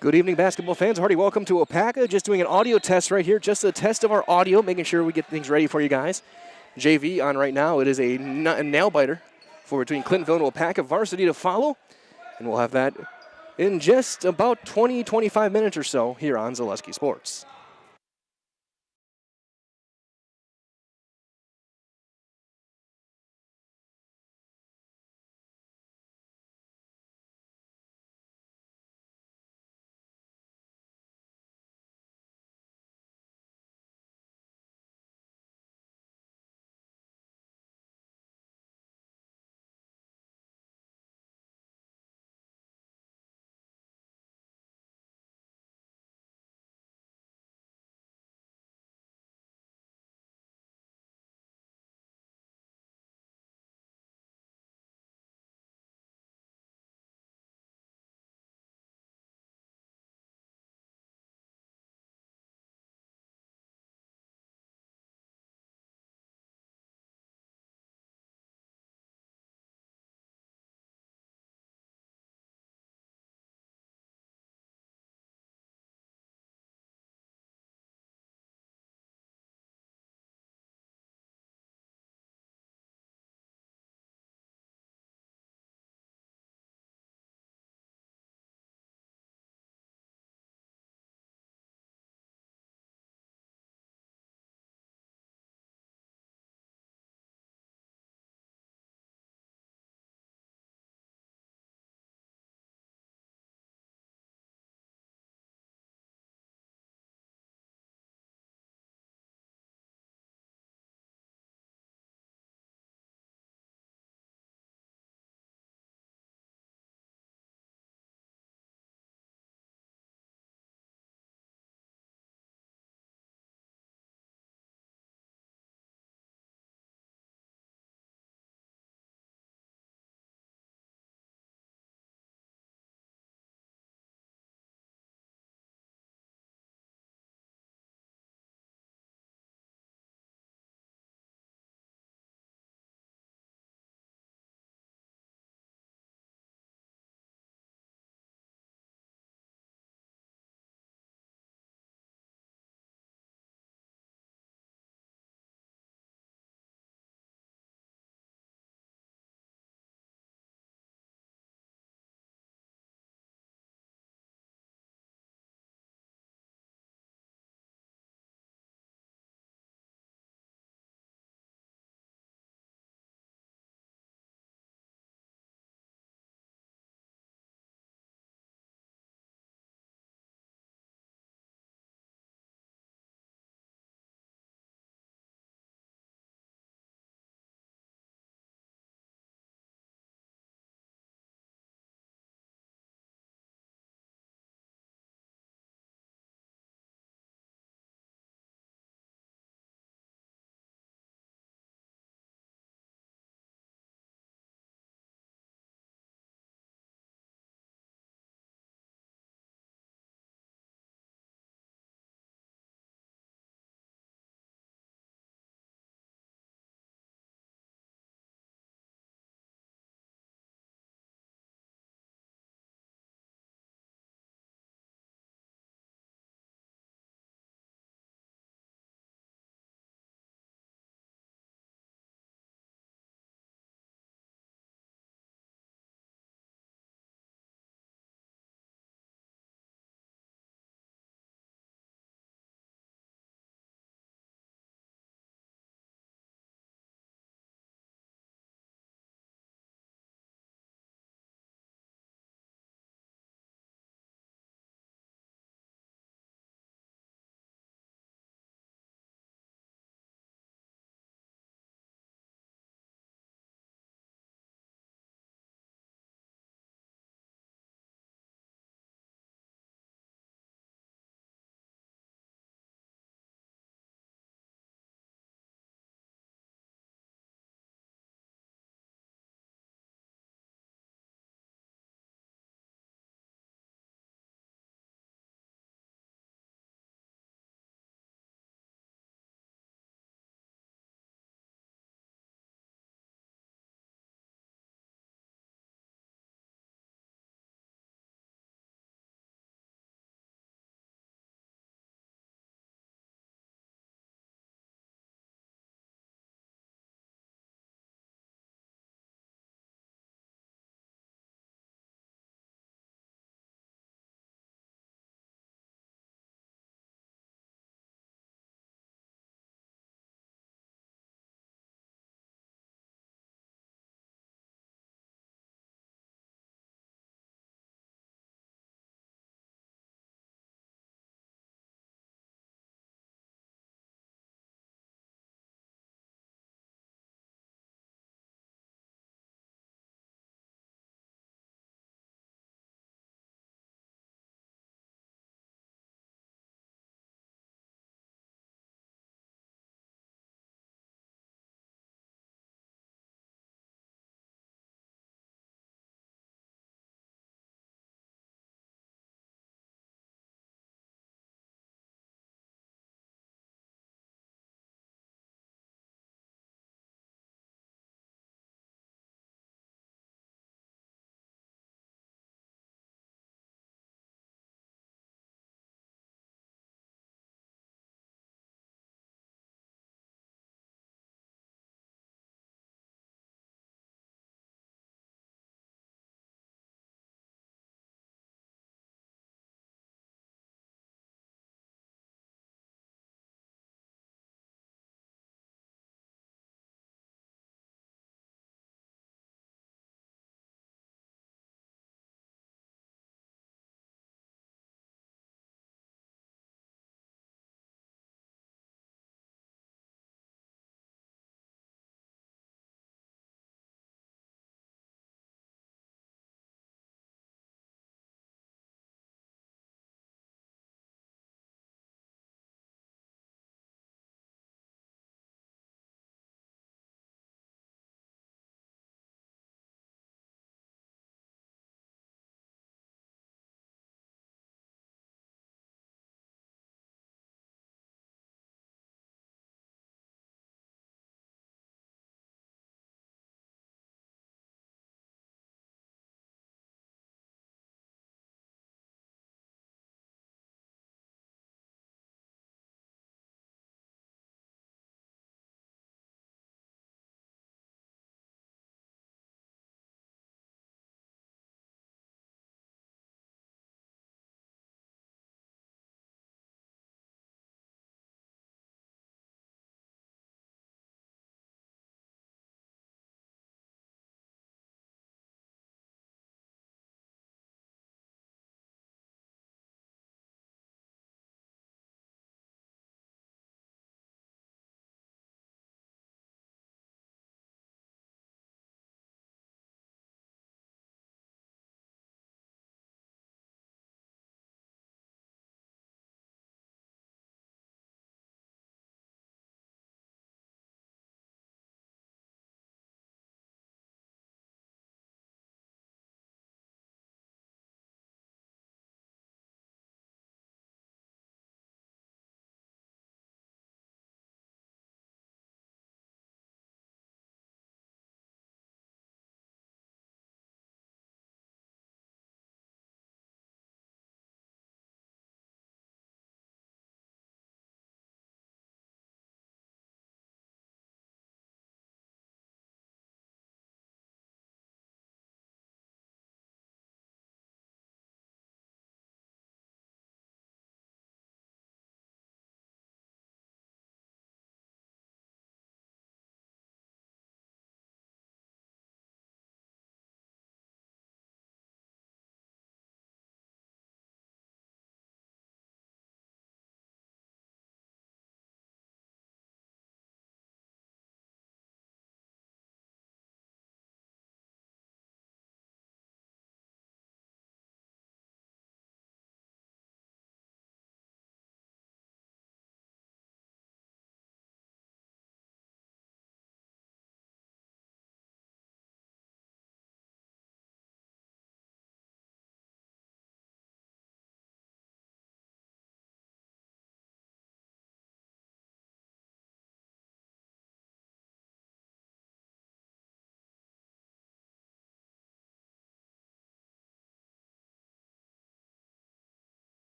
Good evening, basketball fans. Hearty welcome to Waupaca. Just doing an audio test right here, just a test of our audio, making sure we get things ready for you guys. JV on right now. It is a nail biter for between Clintonville and Waupaca. Varsity to follow, and we'll have that in just about 20, 25 minutes or so here on Zaleski Sports.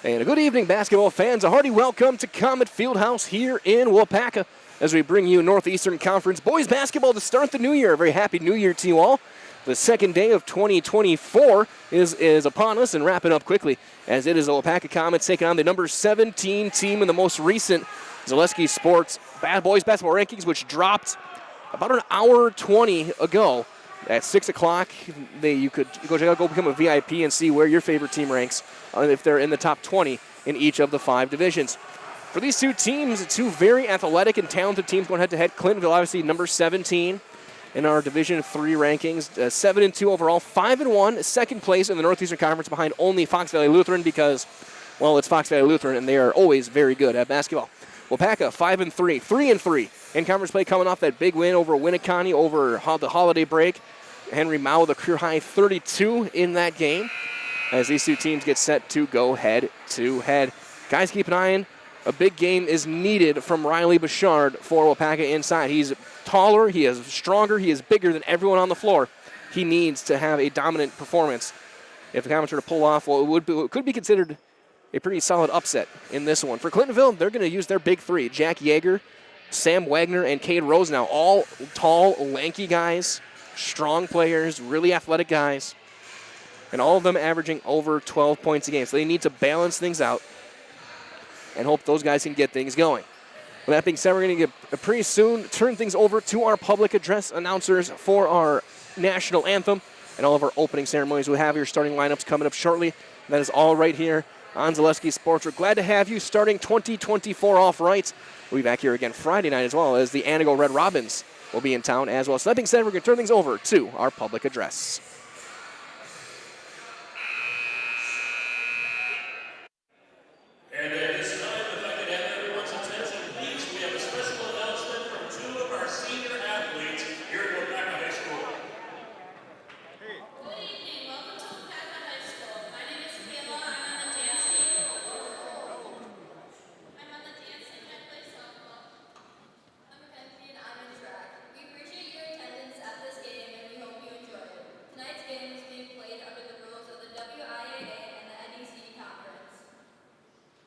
And a good evening, basketball fans. A hearty welcome to Comet Fieldhouse here in Waupaca as we bring you Northeastern Conference boys basketball to start the new year. A very happy new year to you all. The second day of 2024 is upon us and wrapping up quickly as it is the Waupaca Comets taking on the number 17 team in the most recent Zaleski Sports boys basketball rankings, which dropped about an hour 20 ago. At 6 o'clock, you could go become a VIP and see where your favorite team ranks if they're in the top 20 in each of the 5 divisions. For these two teams, two very athletic and talented teams going head-to-head. Clintonville, obviously, number 17 in our Division 3 rankings. 7-2 overall, 5-1, second place in the Northeastern Conference behind only Fox Valley Lutheran because, well, it's Fox Valley Lutheran, and they are always very good at basketball. Waupaca, 5-3, 3-3 in conference play, coming off that big win over Winneconne over the holiday break. Henry Mao with a career-high 32 in that game as these two teams get set to go head-to-head. Guys, keep an eye on. A big game is needed from Riley Bouchard for Waupaca inside. He's taller, he is stronger, he is bigger than everyone on the floor. He needs to have a dominant performance. If the Comets were to pull off what could be considered a pretty solid upset in this one. For Clintonville, they're going to use their big three. Jack Yeager, Sam Wagner, and Cade Rosenau, all tall, lanky guys. Strong players, really athletic guys, and all of them averaging over 12 points a game. So they need to balance things out and hope those guys can get things going. With that being said, we're going to get pretty soon turn things over to our public address announcers for our national anthem and all of our opening ceremonies. We'll have your starting lineups coming up shortly. That is all right here on Zaleski Sports. We're glad to have you starting 2024 off right. We'll be back here again Friday night as well as the Anago Red Robins will be in town as well. So that being said, we're going to turn things over to our public address. And at this time, if I could have everyone's attention, please, we have a special announcement from two of our senior athletes here at Waupaca High School. Good evening. Welcome to Waupaca High School. My name is Kayla. I'm on the dance team. I'm on the dance team and I play softball. I'm Mackenzie and I'm in track. We appreciate your attendance at this game and we hope you enjoy it. Tonight's game is being played under the rules of the WIAA and the NEC conference.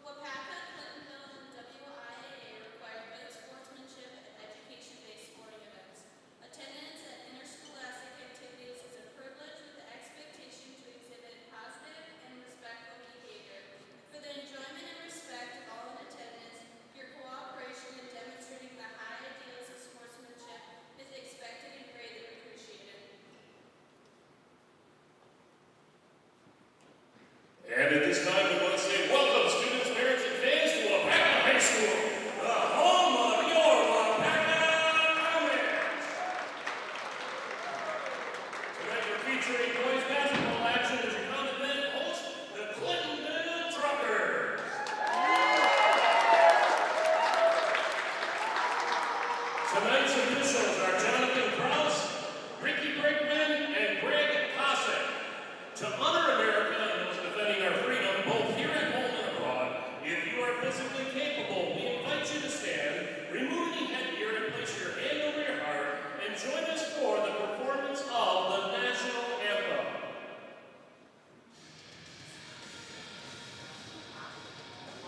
Waupaca, Clintonville, and WIAA require good sportsmanship and education-based sporting events. Attendance at interscholastic activities is a privilege with the expectation to exhibit positive and respectful behavior. For the enjoyment and respect of all in attendance, your cooperation in demonstrating the high ideals of sportsmanship is expected and greatly appreciated. And at this time, we want to say welcome, students, parents, and fans, to Waupaca High School, the home of your Waupaca Comets. Tonight, we're featuring boys basketball action as your Comet men host the Clintonville Truckers. Tonight's officials are Jonathan Krause, Ricky Brickman, and Greg Cossack. To honor America and those defending our freedom, both here at home and abroad, if you are physically capable, we invite you to stand, remove any headgear, and place your hand over your heart, and join us for the performance of the national anthem.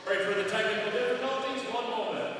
Sorry for the technical difficulties, one moment.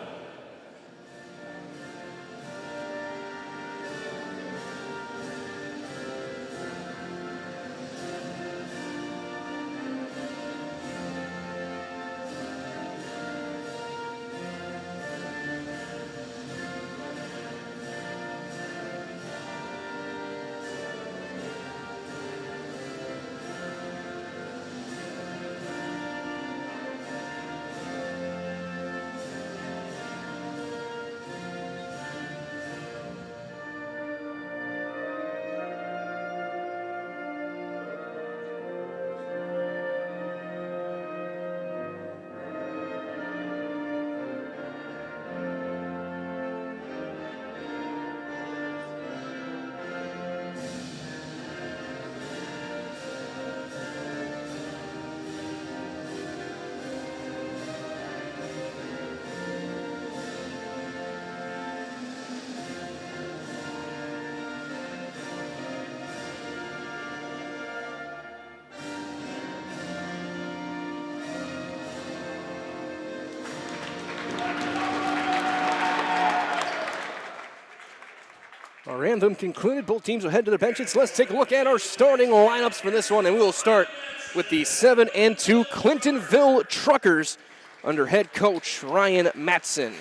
Our anthem concluded. Both teams will head to their benches. Let's take a look at our starting lineups for this one, and we will start with the 7-2 Clintonville Truckers under head coach Ryan Matson.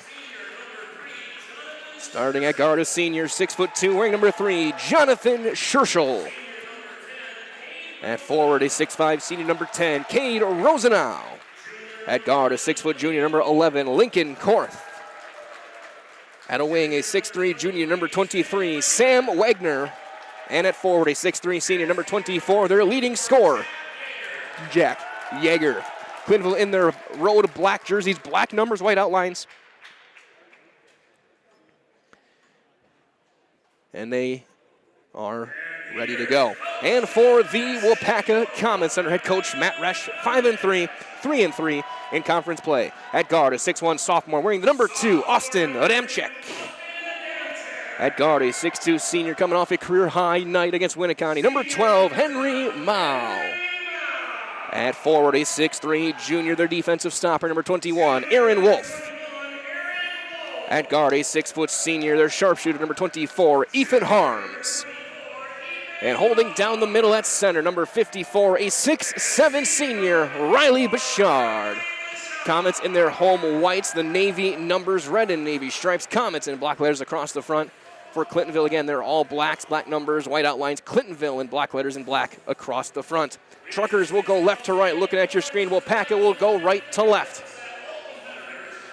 Starting at guard, a senior, 6'2", wearing number 3, Jonathan Scherschel. At forward, a 6'5", senior, number 10, Cade Rosenau. At guard, a 6' junior, number 11, Lincoln Korth. At a wing, a 6'3", junior, number 23, Sam Wagner. And at forward, a 6'3", senior, number 24, their leading scorer, Jack Yeager. Clintonville in their road black jerseys, black numbers, white outlines. And they are ready to go. And for the Waupaca Comets under head coach Matt Resch, 5-3, 3-3 in conference play. At guard, a 6'1" sophomore wearing the number 2, Austin Adamczyk. At guard, a 6'2" senior coming off a career-high night against Winneconne, number 12, Henry Mao. At forward, a 6'3" junior, their defensive stopper, number 21, Aaron Wolf. At guard, a 6' senior, their sharpshooter, number 24, Ethan Harms. And holding down the middle at center, number 54, a 6'7" senior, Riley Bouchard. Comets in their home whites, the navy numbers, red and navy stripes. Comets in black letters across the front. For Clintonville, again, they're all blacks, black numbers, white outlines. Clintonville in black letters and black across the front. Truckers will go left to right. Looking at your screen, Waupaca will go right to left.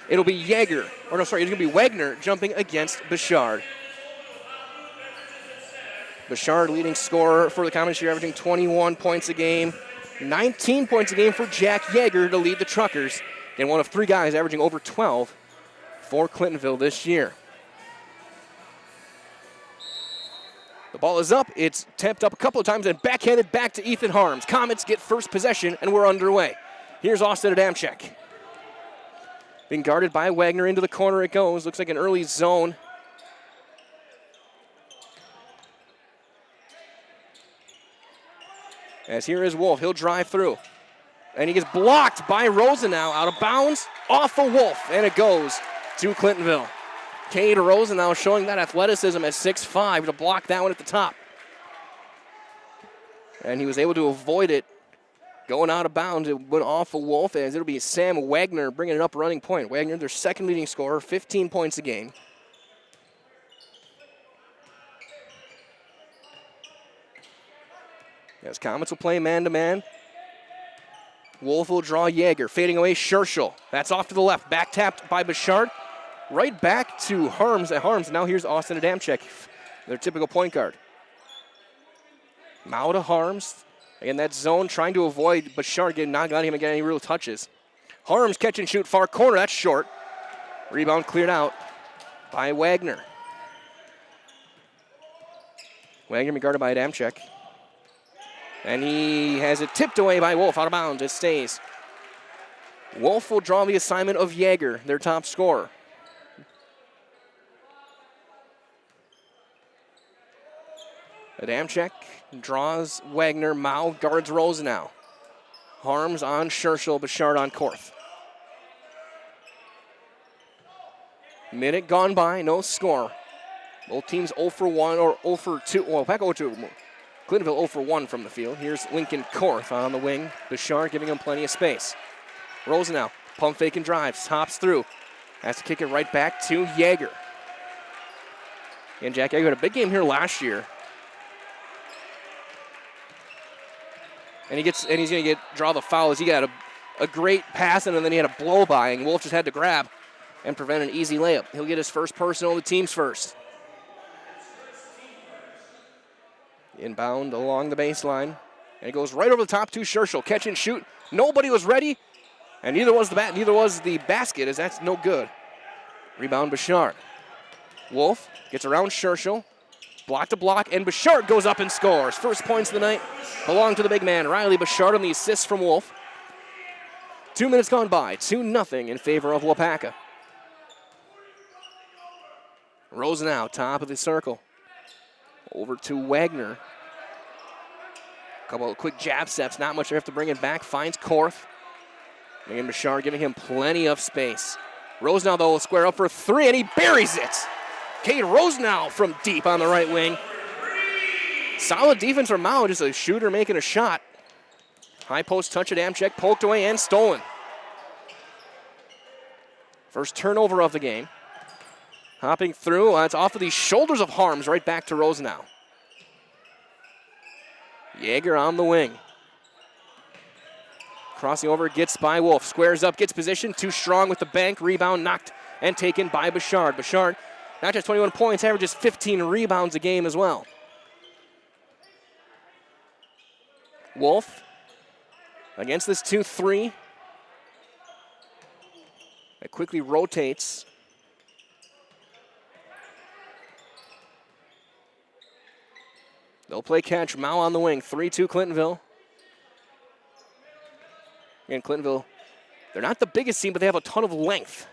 It'll be Yeager, or no, sorry, it's going to be Wagner jumping against Bouchard. Bouchard, leading scorer for the Comets here, averaging 21 points a game. 19 points a game for Jack Yeager to lead the Truckers. And one of 3 guys averaging over 12 for Clintonville this year. The ball is up. It's tapped up a couple of times and backhanded back to Ethan Harms. Comets get first possession, and we're underway. Here's Austin Adamczyk. Being guarded by Wagner. Into the corner it goes. Looks like an early zone. As here is Wolf. He'll drive through. And he gets blocked by Rosenau, out of bounds, off of Wolf, and it goes to Clintonville. Cade Rosenau showing that athleticism at 6'5" to block that one at the top. And he was able to avoid it going out of bounds. It went off of Wolf, as it'll be Sam Wagner bringing it up running point. Wagner, their second leading scorer, 15 points a game. As Comets will play man-to-man. Wolf will draw Yeager, fading away Scherschel. That's off to the left, back tapped by Bouchard. Right back to Harms. Now here's Austin Adamczyk, their typical point guard. Mao to Harms. Again, that zone trying to avoid Bouchard not letting him get any real touches. Harms catch and shoot, far corner, that's short. Rebound cleared out by Wagner. Wagner be guarded by Adamczyk. And he has it tipped away by Wolf, out of bounds. It stays. Wolf will draw the assignment of Yeager, their top scorer. Adamczyk draws Wagner. Mao guards Rosenau. Harms on Scherschel, Bouchard on Korth. Minute gone by, no score. Both teams 0 for 1 or 0 for 2. Well, back 0 2. Clintonville 0 for 1 from the field. Here's Lincoln Korth on the wing. Bouchard giving him plenty of space. Rosenau, pump fake and drives, hops through. Has to kick it right back to Yeager. And Jack Yeager had a big game here last year. And he's going to draw the foul as he got a great pass and then he had a blow by, and Wolf just had to grab and prevent an easy layup. He'll get his first personal, the team's first. Inbound along the baseline. And it goes right over the top to Scherschel. Catch and shoot. Nobody was ready. And neither was the basket, as that's no good. Rebound Bouchard. Wolf gets around Scherschel. Block to block, and Bouchard goes up and scores. First points of the night belong to the big man, Riley Bouchard, on the assist from Wolf. 2 minutes gone by, 2-0 in favor of Waupaca. Rosenau, top of the circle. Over to Wagner. Couple of quick jab steps, not much enough to bring it back. Finds Korth. And Bouchard giving him plenty of space. Rosenau, though, will square up for 3, and he buries it. Cade Rosenau from deep on the right wing. Solid defense from Mao, just a shooter making a shot. High post touch at Adamczyk, poked away and stolen. First turnover of the game. Hopping through, it's off of the shoulders of Harms, right back to Rosenau. Jaeger on the wing. Crossing over, gets by Wolf, squares up, gets position, too strong with the bank, rebound knocked and taken by Bouchard. Bouchard, not just 21 points, averages 15 rebounds a game as well. Wolf against this 2-3. It quickly rotates. They'll play catch. Mao on the wing. 3-2 Clintonville. Again, Clintonville, they're not the biggest team, but they have a ton of length.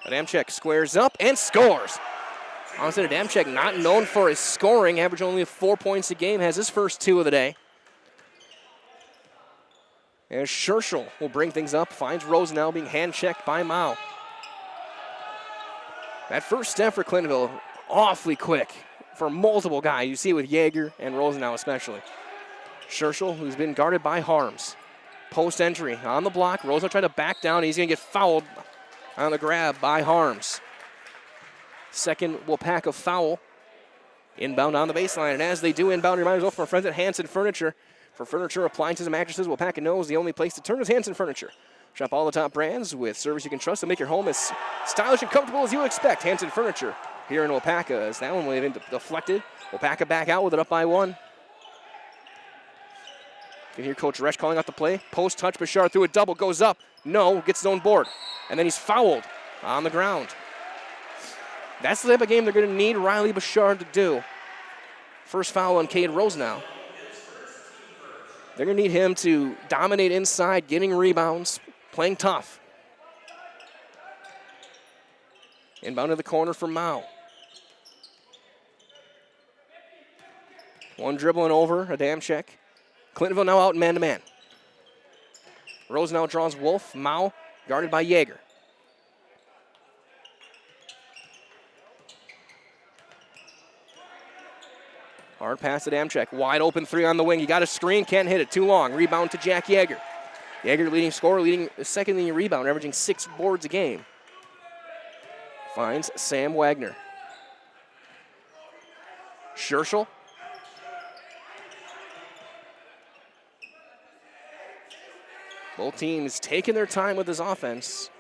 Adamczyk squares up and scores. Honestly, Adamczyk, not known for his scoring, average only 4 points a game, has his first 2 of the day. And Scherschel will bring things up, finds Rosenau being hand-checked by Mao. That first step for Clintonville, awfully quick for multiple guys. You see it with Jaeger and Rosenau especially. Scherschel, who's been guarded by Harms. Post entry on the block. Rosenau trying to back down. He's going to get fouled on the grab by Harms. Second Waupaca foul. Inbound on the baseline. And as they do inbound, reminders over from our friends at Hanson Furniture. For furniture, appliances, and mattresses, Waupaca knows the only place to turn is Hanson Furniture. Shop all the top brands with service you can trust to make your home as stylish and comfortable as you expect. Hanson Furniture here in Waupaca, as that one went in deflected. Waupaca back out with it up by 1. You can hear Coach Resch calling out the play. Post touch, Bouchard through a double, goes up. No, gets his own board. And then he's fouled on the ground. That's the type of game they're going to need Riley Bouchard to do. First foul on Cade Rosenau. They're going to need him to dominate inside, getting rebounds, playing tough. Inbound to the corner for Mao. One dribbling over, Adamczyk. Clintonville now out man-to-man. Rosenau draws Wolf. Mao guarded by Jaeger. Hard pass to Adamczyk. Wide open 3 on the wing. You got a screen, can't hit it. Too long. Rebound to Jack Jaeger. Jaeger leading scorer, leading second leading rebound, averaging 6 boards a game. Finds Sam Wagner. Scherschel. Both teams taking their time with this offense.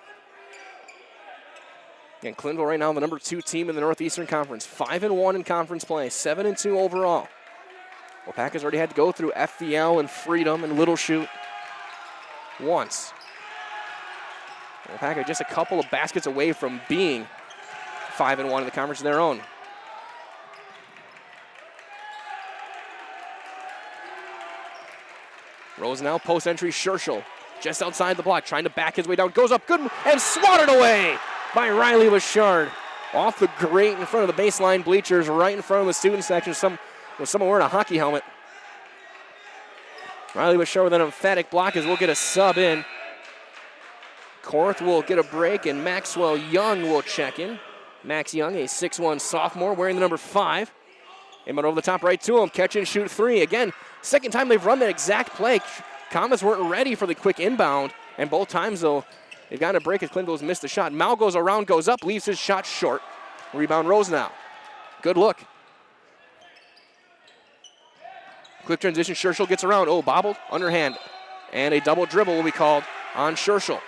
And Clintonville right now the number 2 team in the Northeastern Conference. 5-1 in conference play, 7-2 overall. Waupaca's already had to go through FVL and Freedom and Little Shoot once. Waupaca just a couple of baskets away from being 5-1 in the conference of their own. Rosenau post entry, Scherschel just outside the block, trying to back his way down, goes up, good, and swatted away by Riley Bouchard. Off the grate in front of the baseline bleachers, right in front of the student section, with someone wearing a hockey helmet. Riley Bouchard with an emphatic block as we'll get a sub in. Korth will get a break, and Maxwell Young will check in. Max Young, a 6'1 sophomore, wearing the number 5. Inbound over the top right to him, catch and shoot 3. Again, second time they've run that exact play. Comets weren't ready for the quick inbound, and both times, though, they've gotten a break as Clintonville's missed the shot. Mao goes around, goes up, leaves his shot short. Rebound Rosenau. Good look. Quick transition, Scherschel gets around. Oh, bobbled, underhand. And a double dribble will be called on Scherschel.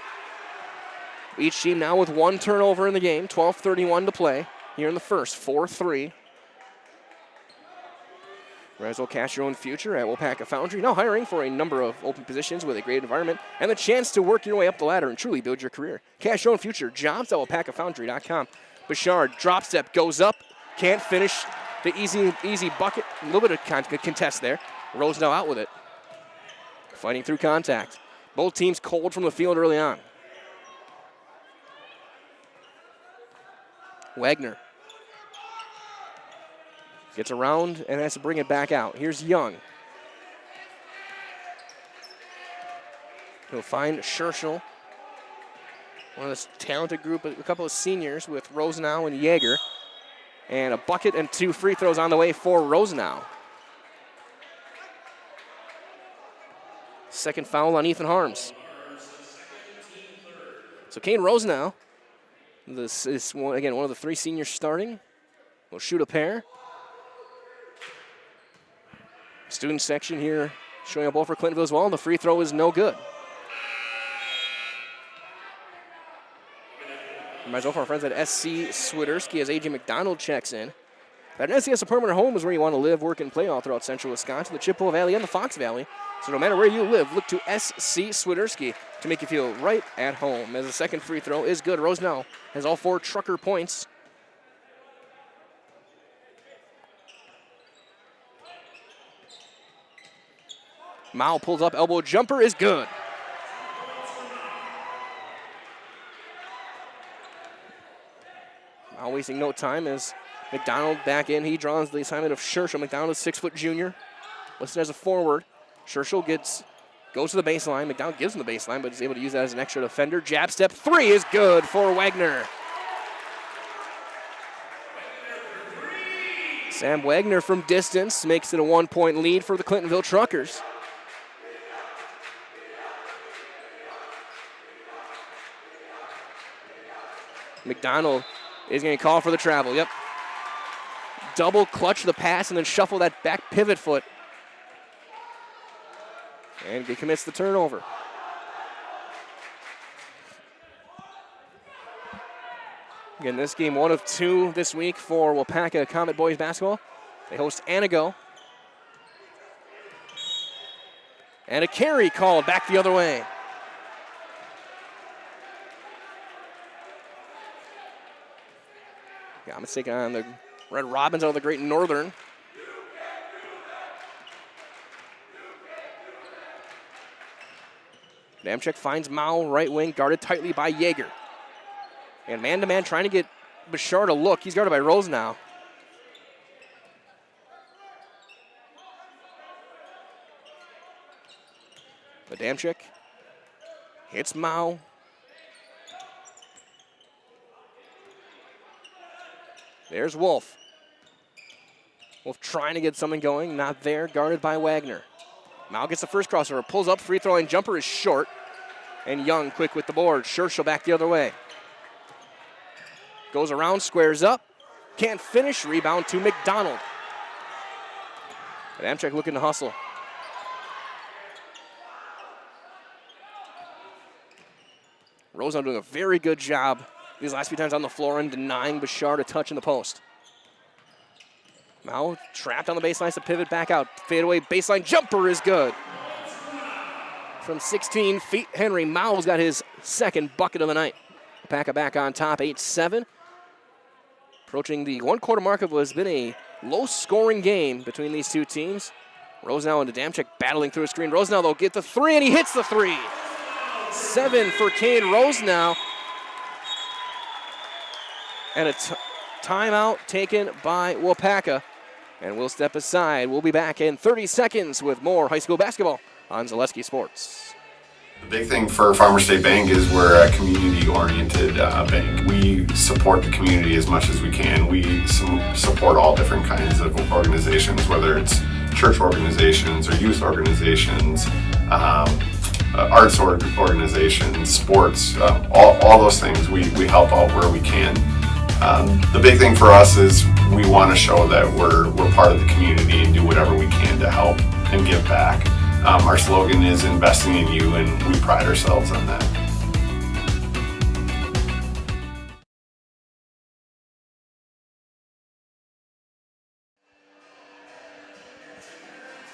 Each team now with 1 turnover in the game, 12:31 to play here in the first, 4-3. Might as well cash your own future at Waupaca Foundry. Now hiring for a number of open positions with a great environment and the chance to work your way up the ladder and truly build your career. Cash your own future. Jobs at WaupacaFoundry.com. Bouchard, drop step, goes up, can't finish the easy bucket. A little bit of contest there. Rosenau out with it. Fighting through contact. Both teams cold from the field early on. Wagner gets around and has to bring it back out. Here's Young. He'll find Scherschel. One of this talented group, a couple of seniors with Rosenau and Jaeger. And a bucket and 2 free throws on the way for Rosenau. Second foul on Ethan Harms. So Kane Rosenau, this is, again, one of the 3 seniors starting. Will shoot a pair. Student section here showing up well for Clintonville as well. The free throw is no good. Reminds us for our friends at SC Swiderski as A.J. McDonald checks in. At an SCS, a permanent home is where you want to live, work, and play all throughout central Wisconsin, the Chippewa Valley, and the Fox Valley. So no matter where you live, look to SC Swiderski to make you feel right at home. As the second free throw is good. Rosenau has all 4 trucker points. Mao pulls up, elbow jumper is good. Mao wasting no time as McDonald back in. He draws the assignment of Scherschel. McDonald is 6-foot junior, listed as a forward. Scherschel goes to the baseline. McDonald gives him the baseline, but is able to use that as an extra defender. Jab step 3 is good for Wagner. Sam Wagner from distance makes it a 1-point lead for the Clintonville Truckers. McDonald is going to call for the travel. Yep. Double clutch the pass and then shuffle that back pivot foot. And he commits the turnover. Again, this game 1 of 2 this week for Waupaca Comet Boys basketball. They host Anago. And a carry called back the other way. Comets taking on the Red Robins out of the Great Northern. Damchek finds Mao, right wing, guarded tightly by Yeager. And man-to-man trying to get Bashar to look. He's guarded by Rosenau. But Damchek hits Mao. There's Wolf. Wolf trying to get something going. Not there. Guarded by Wagner. Mao gets the first crossover. Pulls up. Free throw line jumper is short. And Young quick with the board. Scherschel back the other way. Goes around. Squares up. Can't finish. Rebound to McDonald. But Amtrak looking to hustle. Rosenau doing a very good job these last few times on the floor and denying Bashard a touch in the post. Mao trapped on the baseline to pivot back out. Fadeaway baseline jumper is good. From 16 feet, Henry Mao's got his second bucket of the night. Waupaca back on top, 8-7. Approaching the 1-quarter mark of what has been a low-scoring game between these two teams. Rosenau and Adamczyk battling through a screen. Rosenau, though, get the 3, and he hits the 3. 7 for Cade Rosenau. And a timeout taken by Waupaca. And we'll step aside. We'll be back in 30 seconds with more high school basketball on Zaleski Sports. The big thing for Farmers State Bank is we're a community-oriented bank. We support the community as much as we can. We support all different kinds of organizations, whether it's church organizations or youth organizations, arts organizations, sports, all those things. We help out where we can. The big thing for us is we want to show that we're part of the community and do whatever we can to help and give back. Our slogan is investing in you, and we pride ourselves on that.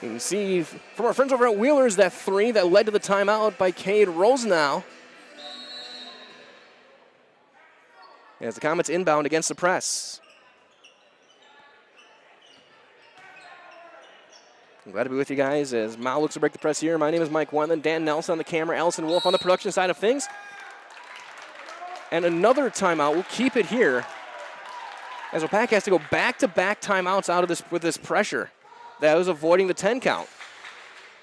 You can see from our friends over at Wheelers that 3 that led to the timeout by Cade Rosenau. As the Comets inbound against the press. I'm glad to be with you guys as Mao looks to break the press here. My name is Mike Wendland, Dan Nelson on the camera, Allison Wolf on the production side of things. And another timeout. We'll keep it here as Waupaca has to go back-to-back timeouts out of this with this pressure that was avoiding the 10 count.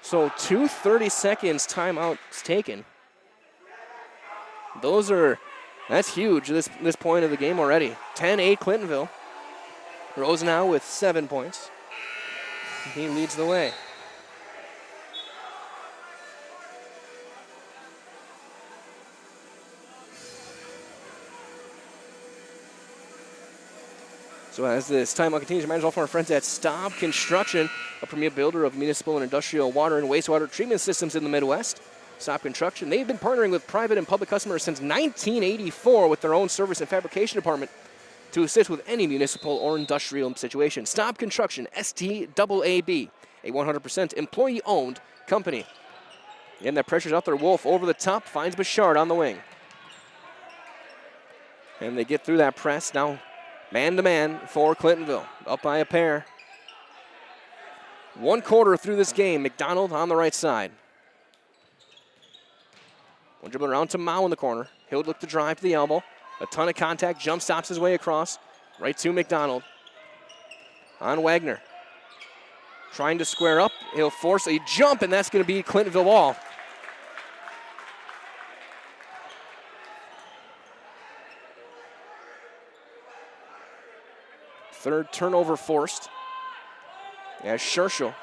So 2 30-seconds timeouts taken. That's huge, this point of the game already. 10-8 Clintonville. Rosenau with 7 points. He leads the way. So as this timeout continues, manage all from our friends at Staub Construction, a premier builder of municipal and industrial water and wastewater treatment systems in the Midwest. Staub Construction, they've been partnering with private and public customers since 1984 with their own service and fabrication department to assist with any municipal or industrial situation. Staub Construction, STAAB, a 100% employee-owned company. And that pressure's out there. Wolf over the top, finds Bouchard on the wing. And they get through that press. Now man-to-man for Clintonville, up by a pair. 1 quarter through this game, McDonald on the right side. One dribble around to Mao in the corner. He'll look to drive to the elbow. A ton of contact, jump stops his way across. Right to McDonald. On Wagner. Trying to square up. He'll force a jump, and that's going to be Clintonville ball. Third turnover forced. As Scherschel.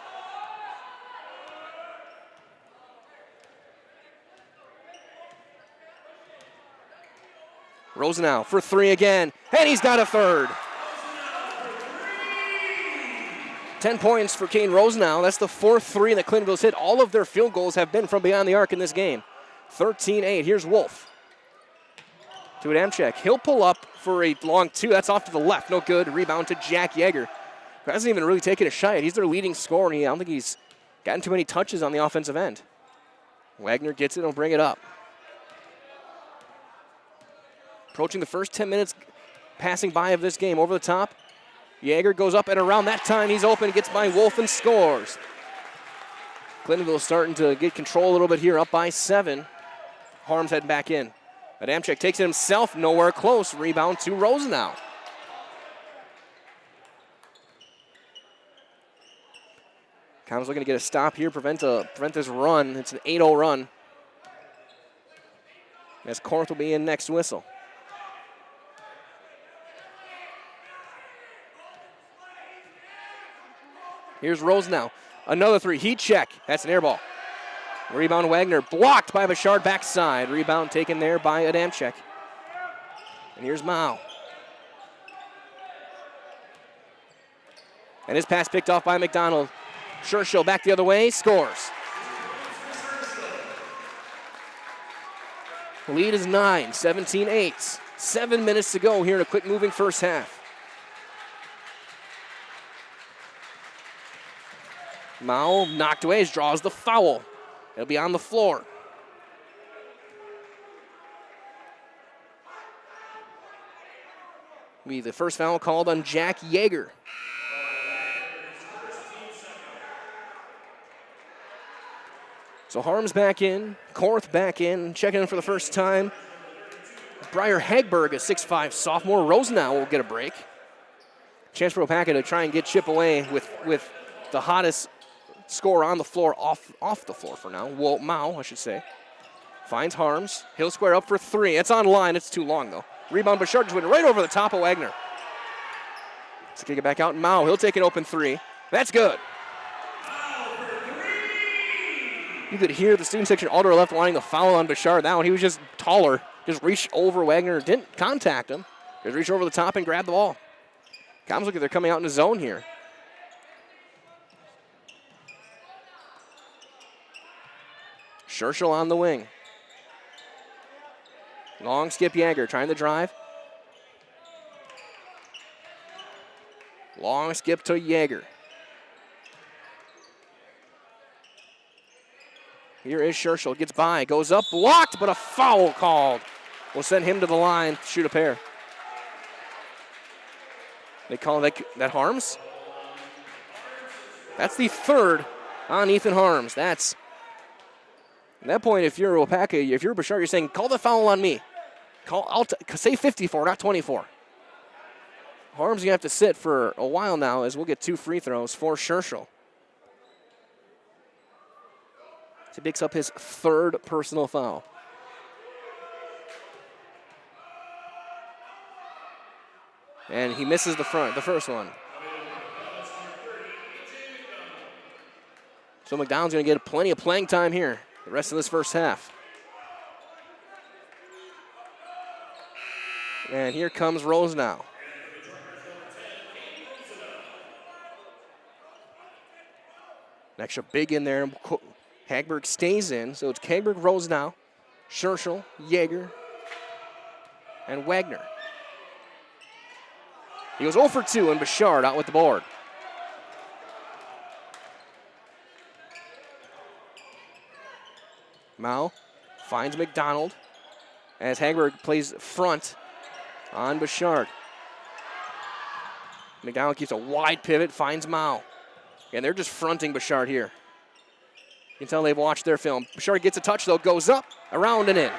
Rosenau for 3 again, and he's got a third. 10 points for Kane Rosenau. That's the 4th 3 that Clintonville's hit. All of their field goals have been from beyond the arc in this game. 13-8. Here's Wolf. To Adamczyk. He'll pull up for a long 2. That's off to the left. No good. Rebound to Jack Yeager, who hasn't even really taken a shot yet. He's their leading scorer, and I don't think he's gotten too many touches on the offensive end. Wagner gets it and will bring it up. Approaching the first 10 minutes passing by of this game. Over the top. Yeager goes up, and around that time he's open, gets by Wolf and scores. Clintonville starting to get control a little bit here, up by 7. Harms heading back in. Adamczyk takes it himself, nowhere close. Rebound to Rosenau. Com's looking to get a stop here, prevent this run. It's an 8-0 run. As Corinth will be in next whistle. Here's Rosenau. Another 3. Heat check. That's an air ball. Rebound Wagner. Blocked by Bouchard backside. Rebound taken there by Adamczyk. And here's Mao. And his pass picked off by McDonald. Scherschel back the other way. Scores. The lead is 9. 17-8. 7 minutes to go here in a quick moving first half. Mao knocked away, draws the foul. It'll be on the floor. Be the first foul called on Jack Yeager. So Harms back in, Korth back in, checking in for the first time. Breyer Hagberg, a 6'5 sophomore. Rosenau will get a break. Chance for Waupaca to try and get chip away with the hottest scorer on the floor, off the floor for now. Mao, I should say. Finds Harms. He'll square up for 3. It's on line. It's too long, though. Rebound, Bouchard just went right over the top of Wagner. Let's kick it back out. Mao, he'll take an open 3. That's good. You could hear the student section all to our left wanting the foul on Bouchard. That one, he was just taller. Just reached over Wagner. Didn't contact him. Just reached over the top and grabbed the ball. Coms look like they're coming out in the zone here. Scherschel on the wing. Long skip Yeager trying to drive. Long skip to Yeager. Here is Scherschel. Gets by. Goes up. Blocked, but a foul called. Will send him to the line. Shoot a pair. They call that Harms. That's the 3rd on Ethan Harms. That's at that point, if you're Waupaca, if you're Bouchard, you're saying, call the foul on me. Say 54, not 24. Harms, you have to sit for a while now as we'll get 2 free throws for Scherschel. He picks up his 3rd personal foul. And he misses the first one. So McDonald's going to get plenty of playing time here the rest of this first half. And here comes Rose now. An extra big in there. Hagberg stays in, so it's Hagberg, Rose now. Scherschel, Yeager, and Wagner. He goes 0 for 2, and Bouchard out with the board. Mao finds McDonald as Hagberg plays front on Bouchard. McDonald keeps a wide pivot, finds Mao. And they're just fronting Bouchard here. You can tell they've watched their film. Bouchard gets a touch, though, goes up, around, and in.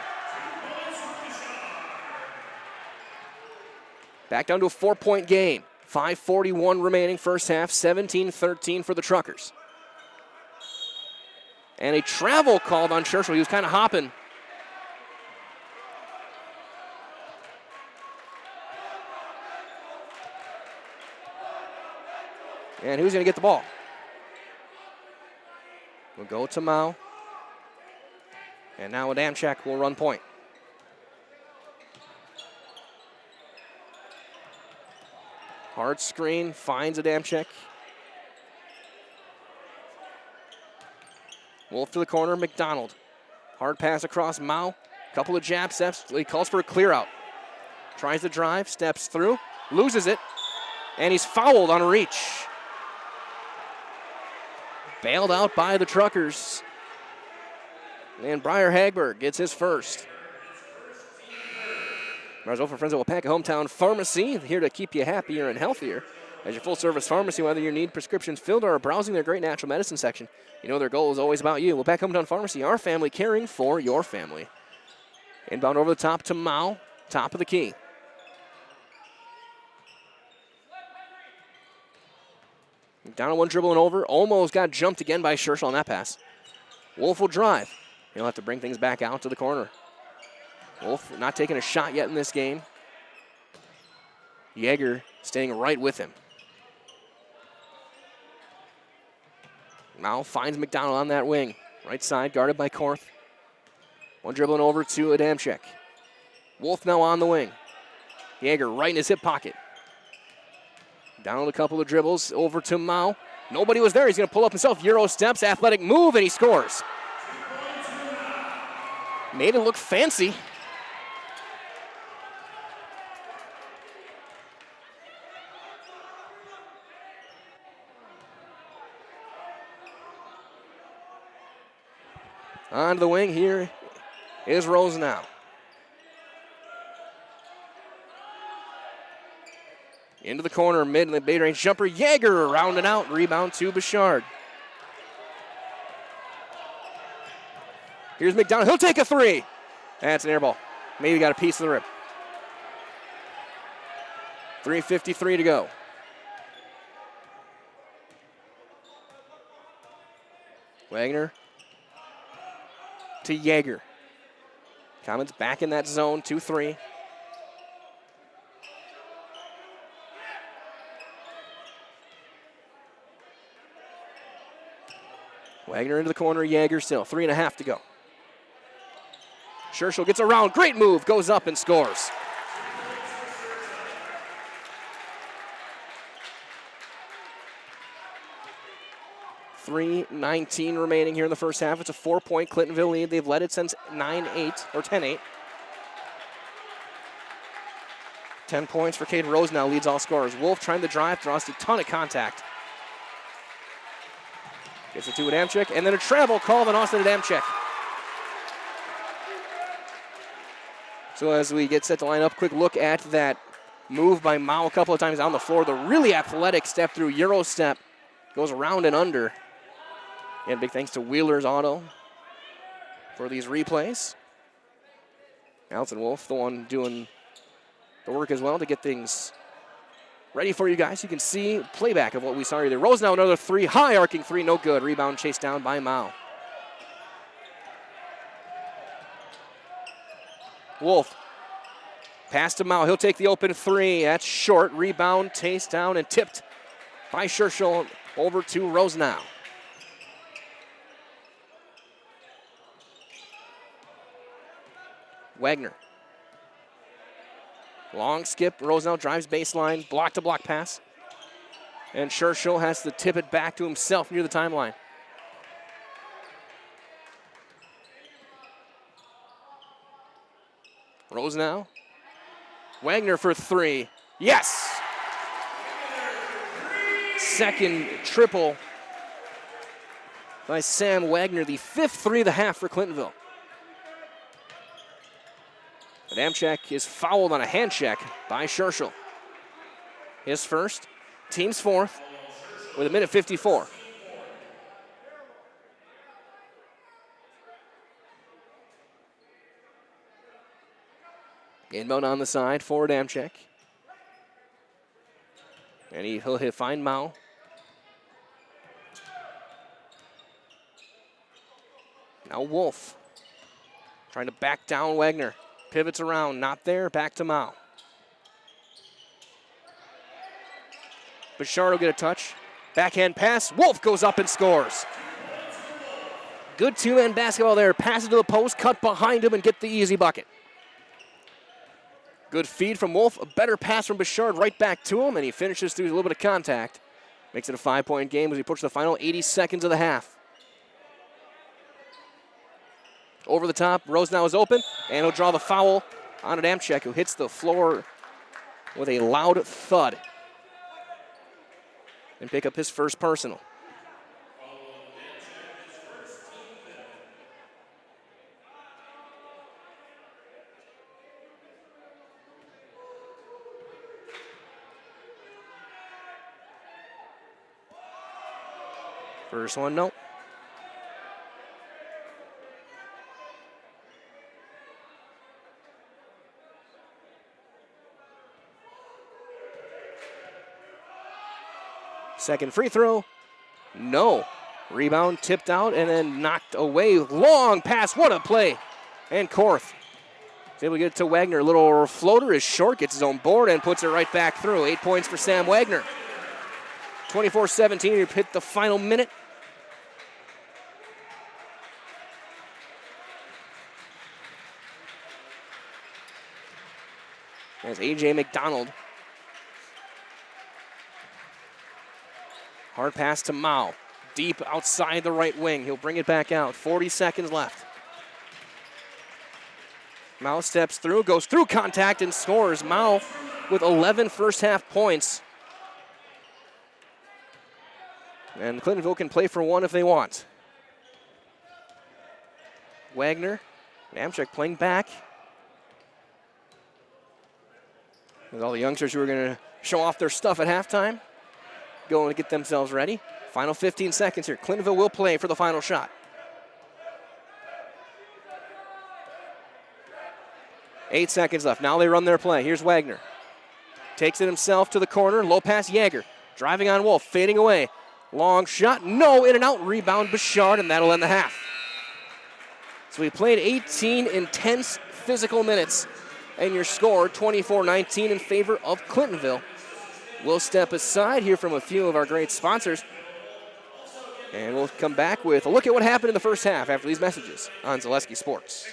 Back down to a 4-point game. 5:41 remaining first half, 17-13 for the Truckers. And a travel called on Scherschel. He was kind of hopping. And who's going to get the ball? We'll go to Mao. And now Adamczyk will run point. Hard screen, finds Adamczyk. Wolf to the corner, McDonald. Hard pass across Mao. Couple of jab steps. He calls for a clear out. Tries to drive, steps through, loses it, and he's fouled on a reach. Bailed out by the Truckers. And Briar Hagberg gets his first. Rise for friends at Waupaca Hometown Pharmacy, here to keep you happier and healthier. As your full-service pharmacy, whether you need prescriptions filled or are browsing their great natural medicine section, you know their goal is always about you. Waupaca Hometown Pharmacy, our family caring for your family. Inbound over the top to Mao, top of the key. McDonald one dribbling over, almost got jumped again by Scherschel on that pass. Wolf will drive. He'll have to bring things back out to the corner. Wolf not taking a shot yet in this game. Yeager staying right with him. Mao finds McDonald on that wing. Right side, guarded by Korth. One dribbling over to Adamczyk. Wolf now on the wing. Yeager right in his hip pocket. Down a couple of dribbles over to Mao. Nobody was there. He's going to pull up himself. Euro steps, athletic move, and he scores. Made it look fancy. On the wing here is Rose now. Into the corner, mid-range jumper. Yeager around and out. Rebound to Bouchard. Here's McDonald. He'll take a three. That's an air ball. Maybe got a piece of the rib. 3:53 to go. Wagner to Yeager. Comets back in that zone, 2-3. Wagner into the corner, Yeager still, 3.5 to go. Scherschel gets around, great move, goes up and scores. .3:19 remaining here in the first half. It's a 4-point Clintonville lead. They've led it since 9-8 or 10-8. 10 points for Caden Rose now, leads all scorers. Wolf trying to drive, draws a ton of contact. Gets it to Adamczyk, and then a travel call on Austin Adamczyk. So as we get set to line up, quick look at that move by Mao a couple of times on the floor. The really athletic step through, Euro step, goes around and under. And big thanks to Wheeler's Auto for these replays. Alton Wolf, the one doing the work as well to get things ready for you guys. You can see playback of what we saw here. Rose now another three, high arcing three, no good. Rebound chased down by Mao. Wolf, pass to Mao. He'll take the open three. That's short. Rebound, chased down and tipped by Scherschel over to Rose now. Wagner. Long skip. Rosenau drives baseline. Block-to-block pass. And Scherschel has to tip it back to himself near the timeline. Rosenau. Wagner for three. Yes! Second triple by Sam Wagner, the fifth three of the half for Clintonville. Adamczyk is fouled on a hand check by Scherschel. His first, team's fourth, with 1:54. Inbound on the side for Adamczyk. And he'll find Mao. Now Wolf trying to back down Wagner. Pivots around, not there, back to Mao. Bouchard will get a touch. Backhand pass, Wolf goes up and scores. Good two-man basketball there. Pass it to the post, cut behind him and get the easy bucket. Good feed from Wolf, a better pass from Bouchard right back to him, and he finishes through a little bit of contact. Makes it a 5-point game as we approach the final 80 seconds of the half. Over the top, Rosenau is open, and he'll draw the foul on Adamczyk, who hits the floor with a loud thud and pick up his first personal. First one, no. Second free throw, no. Rebound tipped out and then knocked away. Long pass, what a play. And Korth is able to get it to Wagner. A little floater is short, gets his own board and puts it right back through. 8 points for Sam Wagner. 24-17, we've hit the final minute. There's A.J. McDonald. Hard pass to Mao. Deep outside the right wing. He'll bring it back out. 40 seconds left. Mao steps through, goes through contact and scores. Mao with 11 first half points. And Clintonville can play for one if they want. Wagner, Adamczyk playing back. With all the youngsters who are going to show off their stuff at halftime, going to get themselves ready. Final 15 seconds here. Clintonville will play for the final shot. 8 seconds left. Now they run their play. Here's Wagner. Takes it himself to the corner. Low pass, Jaeger. Driving on Wolf, fading away. Long shot, no, in and out. Rebound, Bouchard, and that'll end the half. So we played 18 intense physical minutes. And your score, 24-19 in favor of Clintonville. We'll step aside, hear from a few of our great sponsors, and we'll come back with a look at what happened in the first half after these messages on Zaleski Sports.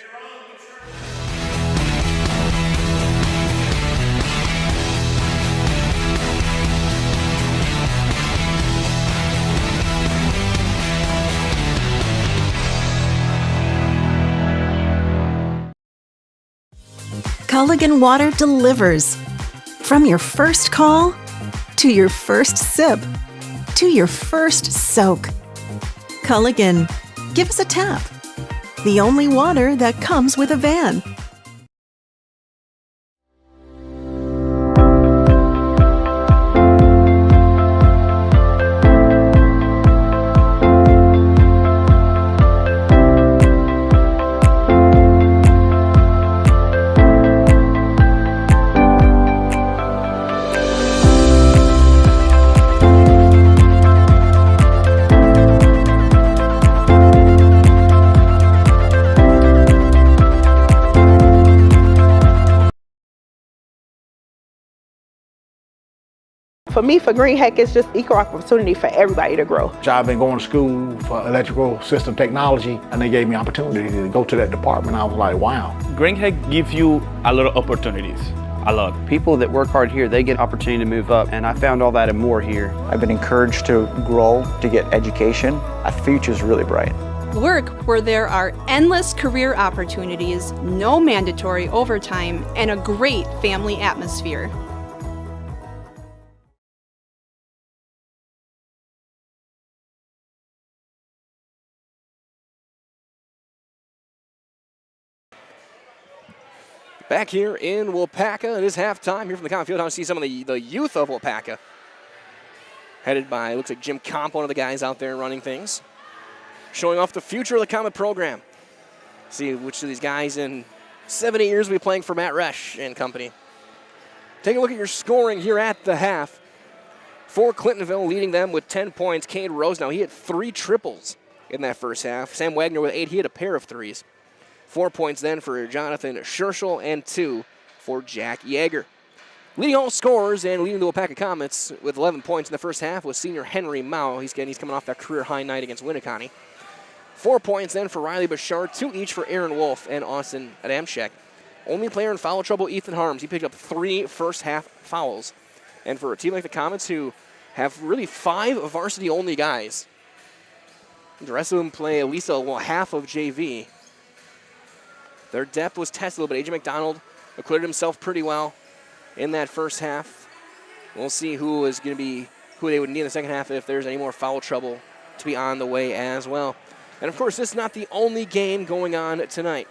Culligan Water delivers. From your first call, to your first sip, to your first soak. Culligan, give us a tap. The only water that comes with a van. For me, for Green Heck, it's just equal opportunity for everybody to grow. I've been going to school for electrical system technology, and they gave me opportunity to go to that department. I was like, wow. Green Heck gives you a lot of opportunities. A lot. People that work hard here, they get opportunity to move up, and I found all that and more here. I've been encouraged to grow, to get education. Our future's really bright. Work where there are endless career opportunities, no mandatory overtime, and a great family atmosphere. Back here in Waupaca, it is halftime here from the Common Field House. See some of the youth of Waupaca, headed by, looks like Jim Comp, one of the guys out there running things, showing off the future of the Comet program. See which of these guys in 7 years will be playing for Matt Resch and company. Take a look at your scoring here at the half. For Clintonville, leading them with 10 points, Cade Rose. Now, he had 3 triples in that first half. Sam Wagner with 8. He had a pair of threes. 4 points then for Jonathan Scherschel and 2 for Jack Yeager. Leading all scorers and leading the Waupaca Comets with 11 points in the first half was senior Henry Mao. He's coming off that career-high night against Winneconne. 4 points then for Riley Bouchard, 2 each for Aaron Wolf and Austin Adamczyk. Only player in foul trouble, Ethan Harms. He picked up 3 first-half fouls. And for a team like the Comets, who have really 5 varsity-only guys, the rest of them play at least half of JV. Their depth was tested a little bit. A.J. McDonald acquitted himself pretty well in that first half. We'll see who they would need in the second half if there's any more foul trouble to be on the way as well. And, of course, this is not the only game going on tonight.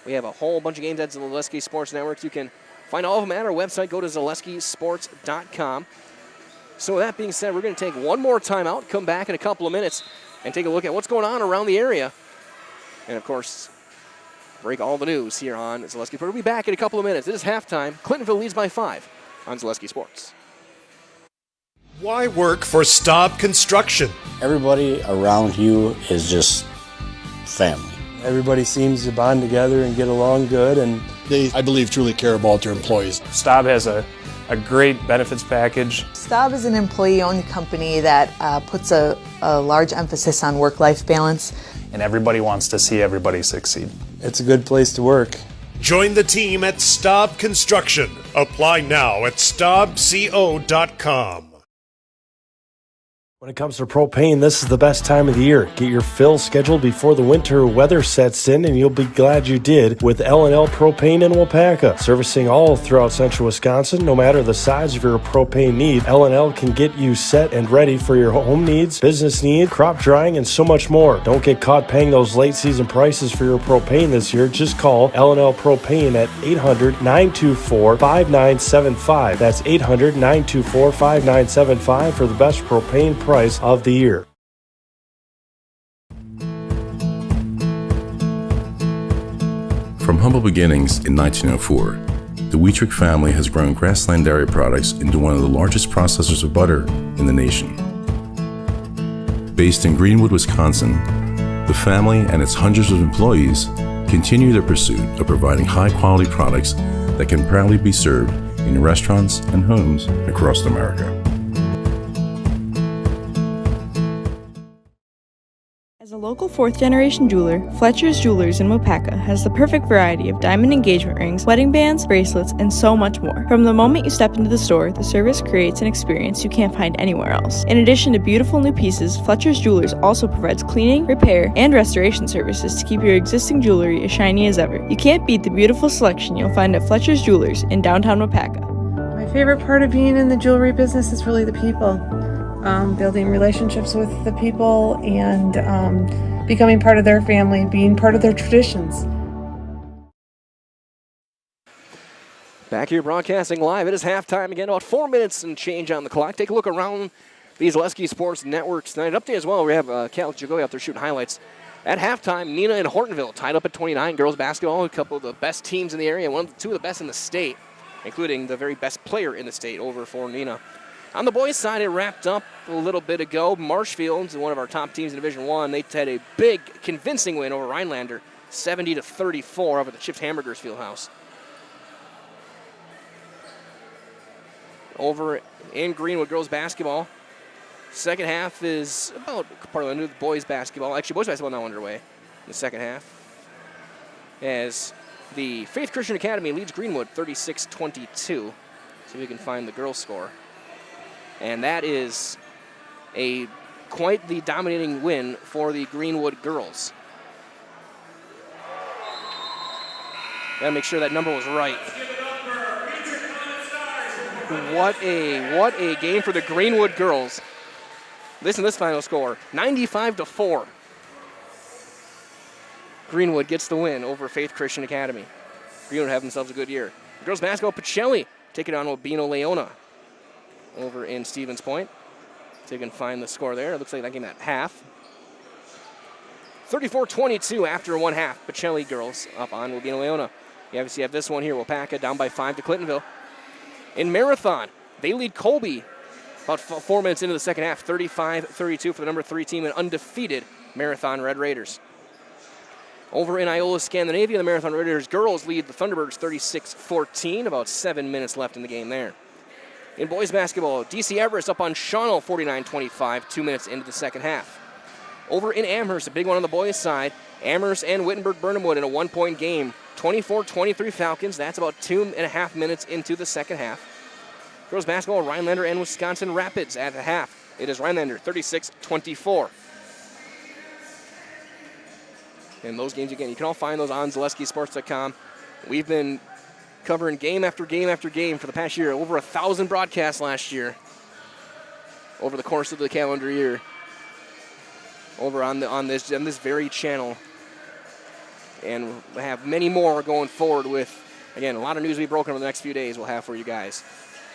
We have a whole bunch of games at Zaleski Sports Network. You can find all of them at our website. Go to zaleskisports.com. So with that being said, we're going to take one more timeout, come back in a couple of minutes, and take a look at what's going on around the area. And, of course, break all the news here on Zaleski Sports. We'll be back in a couple of minutes. It is halftime. Clintonville leads by 5 on Zaleski Sports. Why work for Staub Construction? Everybody around you is just family. Everybody seems to bond together and get along good, and They, I believe, truly care about their employees. Staub has a great benefits package. Staub is an employee-owned company that puts a large emphasis on work-life balance. And everybody wants to see everybody succeed. It's a good place to work. Join the team at Staub Construction. Apply now at staubco.com. When it comes to propane, this is the best time of the year. Get your fill scheduled before the winter weather sets in, and you'll be glad you did with L&L Propane in Waupaca. Servicing all throughout central Wisconsin, no matter the size of your propane need, L&L can get you set and ready for your home needs, business needs, crop drying, and so much more. Don't get caught paying those late season prices for your propane this year. Just call L&L Propane at 800-924-5975. That's 800-924-5975 for the best propane price of the year. From humble beginnings in 1904, the Wietrich family has grown Grassland Dairy Products into one of the largest processors of butter in the nation. Based in Greenwood, Wisconsin, the family and its hundreds of employees continue their pursuit of providing high-quality products that can proudly be served in restaurants and homes across America. As a local fourth-generation jeweler, Fletcher's Jewelers in Waupaca has the perfect variety of diamond engagement rings, wedding bands, bracelets, and so much more. From the moment you step into the store, the service creates an experience you can't find anywhere else. In addition to beautiful new pieces, Fletcher's Jewelers also provides cleaning, repair, and restoration services to keep your existing jewelry as shiny as ever. You can't beat the beautiful selection you'll find at Fletcher's Jewelers in downtown Waupaca. My favorite part of being in the jewelry business is really the people. Building relationships with the people and becoming part of their family, being part of their traditions. Back here broadcasting live. It is halftime again, about 4 minutes and change on the clock. Take a look around these Zaleski Sports Networks tonight. Update as well, we have Cal Jagoy out there shooting highlights. At halftime, Nina and Hortonville tied up at 29. Girls basketball, a couple of the best teams in the area, two of the best in the state, including the very best player in the state over for Nina. On the boys' side, it wrapped up a little bit ago. Marshfield, one of our top teams in Division I, they had a big, convincing win over Rhinelander, 70-34 over the Chips Hamburgers Fieldhouse. over in Greenwood girls basketball. Second half is about part of the boys basketball. Actually, boys basketball now underway in the second half, as the Faith Christian Academy leads Greenwood 36-22. See if we can find the girls' score. And that is quite the dominating win for the Greenwood girls. Gotta make sure that number was right. What a game for the Greenwood girls. Listen to this final score, 95-4. Greenwood gets the win over Faith Christian Academy. Greenwood have themselves a good year. Girls basketball, Pacelli taking on Urbino Leona over in Stevens Point. So you can find the score there. It looks like that game at half. 34-22 after one half. Pacelli girls up on Urbino Leona. You obviously have this one here, Waupaca down by 5 to Clintonville. In Marathon, they lead Colby about 4 minutes into the second half, 35-32 for the number 3 team, and undefeated Marathon Red Raiders. Over in Iola, Scandinavia, the Marathon Red Raiders girls lead the Thunderbirds 36-14, about 7 minutes left in the game there. In boys basketball, DC Everest up on Shawano 49-25, 2 minutes into the second half. Over in Amherst, a big one on the boys' side, Amherst and Wittenberg-Burnhamwood in a 1-point game, 24-23 Falcons. That's about 2.5 minutes into the second half. Girls basketball, Rhinelander and Wisconsin Rapids at the half. It is Rhinelander 36-24. And those games, again, you can all find those on ZaleskiSports.com. We've been covering game after game after game for the past year. Over 1,000 broadcasts last year over the course of the calendar year. Over on this very channel. And we'll have many more going forward with, again, a lot of news will be broken over the next few days we'll have for you guys.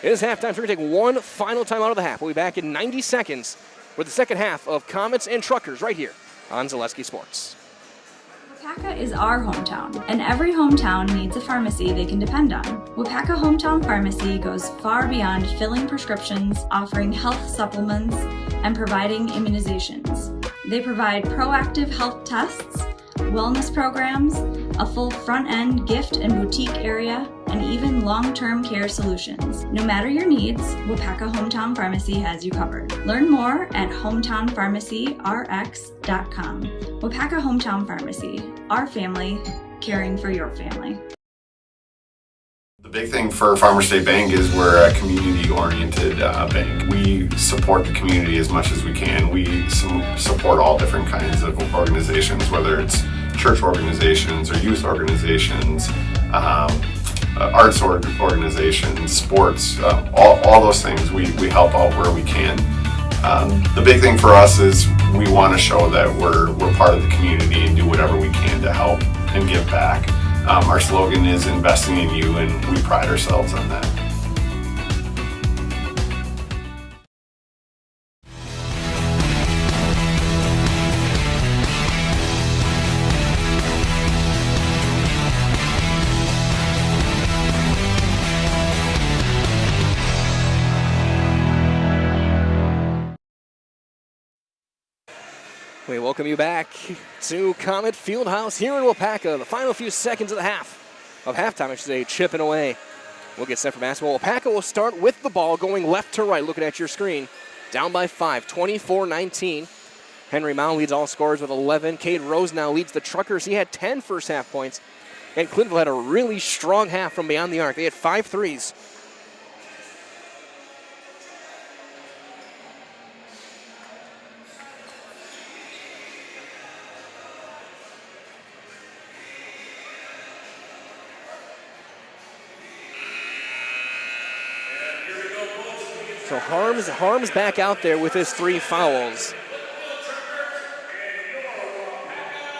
It is halftime, so we're going to take one final time out of the half. We'll be back in 90 seconds with the second half of Comets and Truckers right here on Zaleski Sports. Waupaca is our hometown, and every hometown needs a pharmacy they can depend on. Waupaca Hometown Pharmacy goes far beyond filling prescriptions, offering health supplements, and providing immunizations. They provide proactive health tests, wellness programs, a full front-end gift and boutique area, and even long-term care solutions. No matter your needs, Waupaca Hometown Pharmacy has you covered. Learn more at hometownpharmacyrx.com. Waupaca Hometown Pharmacy, our family, caring for your family. The big thing for Farmer State Bank is we're a community-oriented bank. We support the community as much as we can. We support all different kinds of organizations, whether it's church organizations or youth organizations, arts organizations, sports, all those things. We help out where we can. The big thing for us is we want to show that we're part of the community and do whatever we can to help and give back. Our slogan is investing in you, and we pride ourselves on that. We welcome you back to Comet Fieldhouse here in Waupaca. The final few seconds of the halftime, I should say, chipping away. We'll get set for basketball. Waupaca will start with the ball going left to right, looking at your screen. Down by 5, 24-19. Henry Mount leads all scorers with 11. Cade Rose now leads the Truckers. He had 10 first half points. And Clintonville had a really strong half from beyond the arc. They had 5 threes. So Harms back out there with his 3 fouls.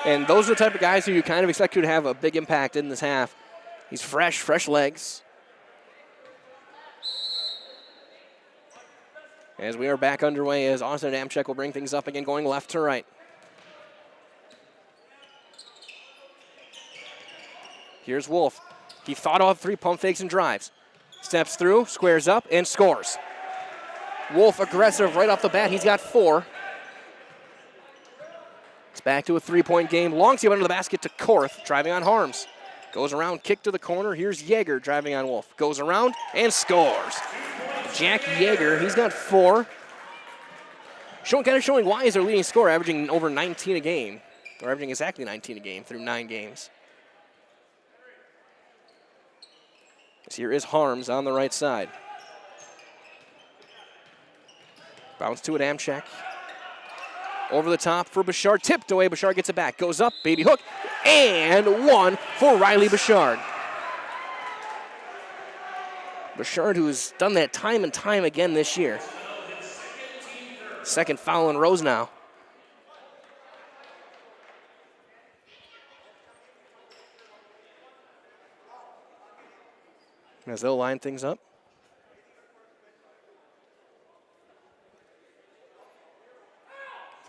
And those are the type of guys who you kind of expect to have a big impact in this half. He's fresh legs. As we are back underway, as Austin Adamczyk will bring things up again, going left to right. Here's Wolf. He fought off 3 pump fakes and drives. Steps through, squares up, and scores. Wolf aggressive right off the bat. He's got 4. It's back to a 3-point game. Long seam under the basket to Korth, driving on Harms. Goes around, kick to the corner. Here's Yeager driving on Wolf. Goes around and scores. Jack Yeager, he's got 4. Showing why he's their leading scorer, averaging over 19 a game. Or averaging exactly 19 a game through 9 games. This here is Harms on the right side. Bounce to it, Amchek. Over the top for Bouchard, tipped away. Bouchard gets it back, goes up, baby hook, and 1 for Riley Bouchard. Bouchard, who has done that time and time again this year. Second foul in rows now. As they'll line things up.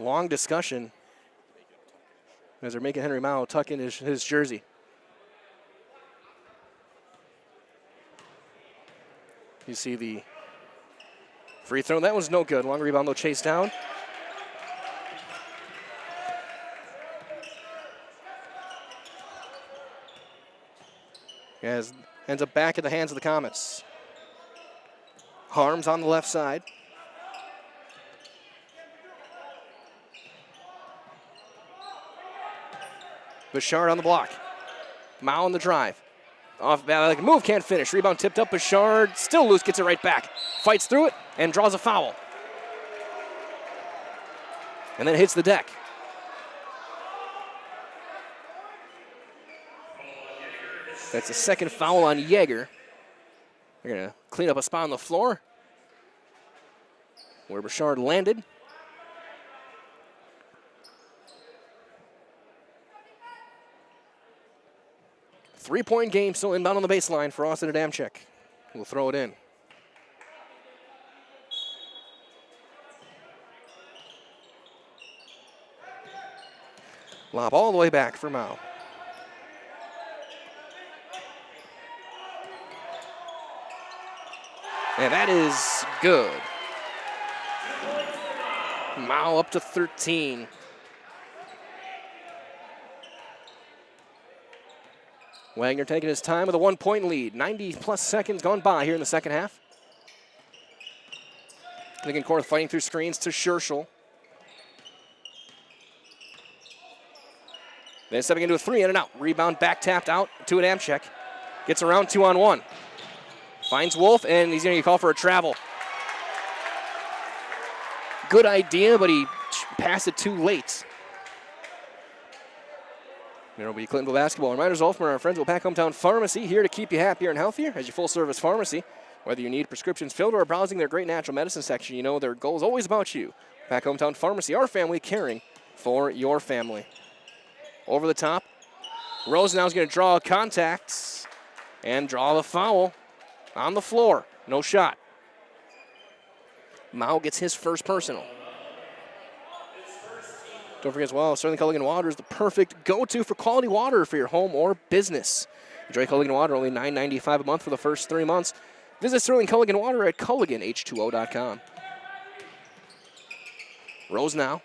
Long discussion as they're making Henry Mao tuck in his jersey. You see the free throw. That one's no good. Long rebound, though, chased down. As ends up back in the hands of the Comets. Harms on the left side. Bouchard on the block. Mao on the drive. Off like a move, can't finish. Rebound tipped up. Bouchard still loose, gets it right back. Fights through it and draws a foul. And then hits the deck. That's the second foul on Yeager. They're going to clean up a spot on the floor where Bouchard landed. Three-point game still inbound on the baseline for Austin Adamczyk. We'll throw it in. Lob all the way back for Mao. And that is good. Mao up to 13. Wagner taking his time with a 1-point lead. 90-plus seconds gone by here in the second half. Lincoln fighting through screens to Scherschel. Then stepping into a 3 in and out. Rebound back tapped out to an Adamczyk. Gets around 2-on-1. Finds Wolf, and he's going to get called for a travel. Good idea, but he passed it too late. It'll be Clintonville basketball. Reminders all from our friends at Waupaca Hometown Pharmacy, here to keep you happier and healthier as your full-service pharmacy. Whether you need prescriptions filled or browsing their great natural medicine section, you know their goal is always about you. Waupaca Hometown Pharmacy, our family caring for your family. Over the top. Rosenau is going to draw contacts and draw the foul on the floor. No shot. Mao gets his first personal. Don't forget as well, Sterling Culligan Water is the perfect go-to for quality water for your home or business. Enjoy Culligan Water, only $9.95 a month for the first 3 months. Visit Sterling Culligan Water at CulliganH2O.com. Rose now.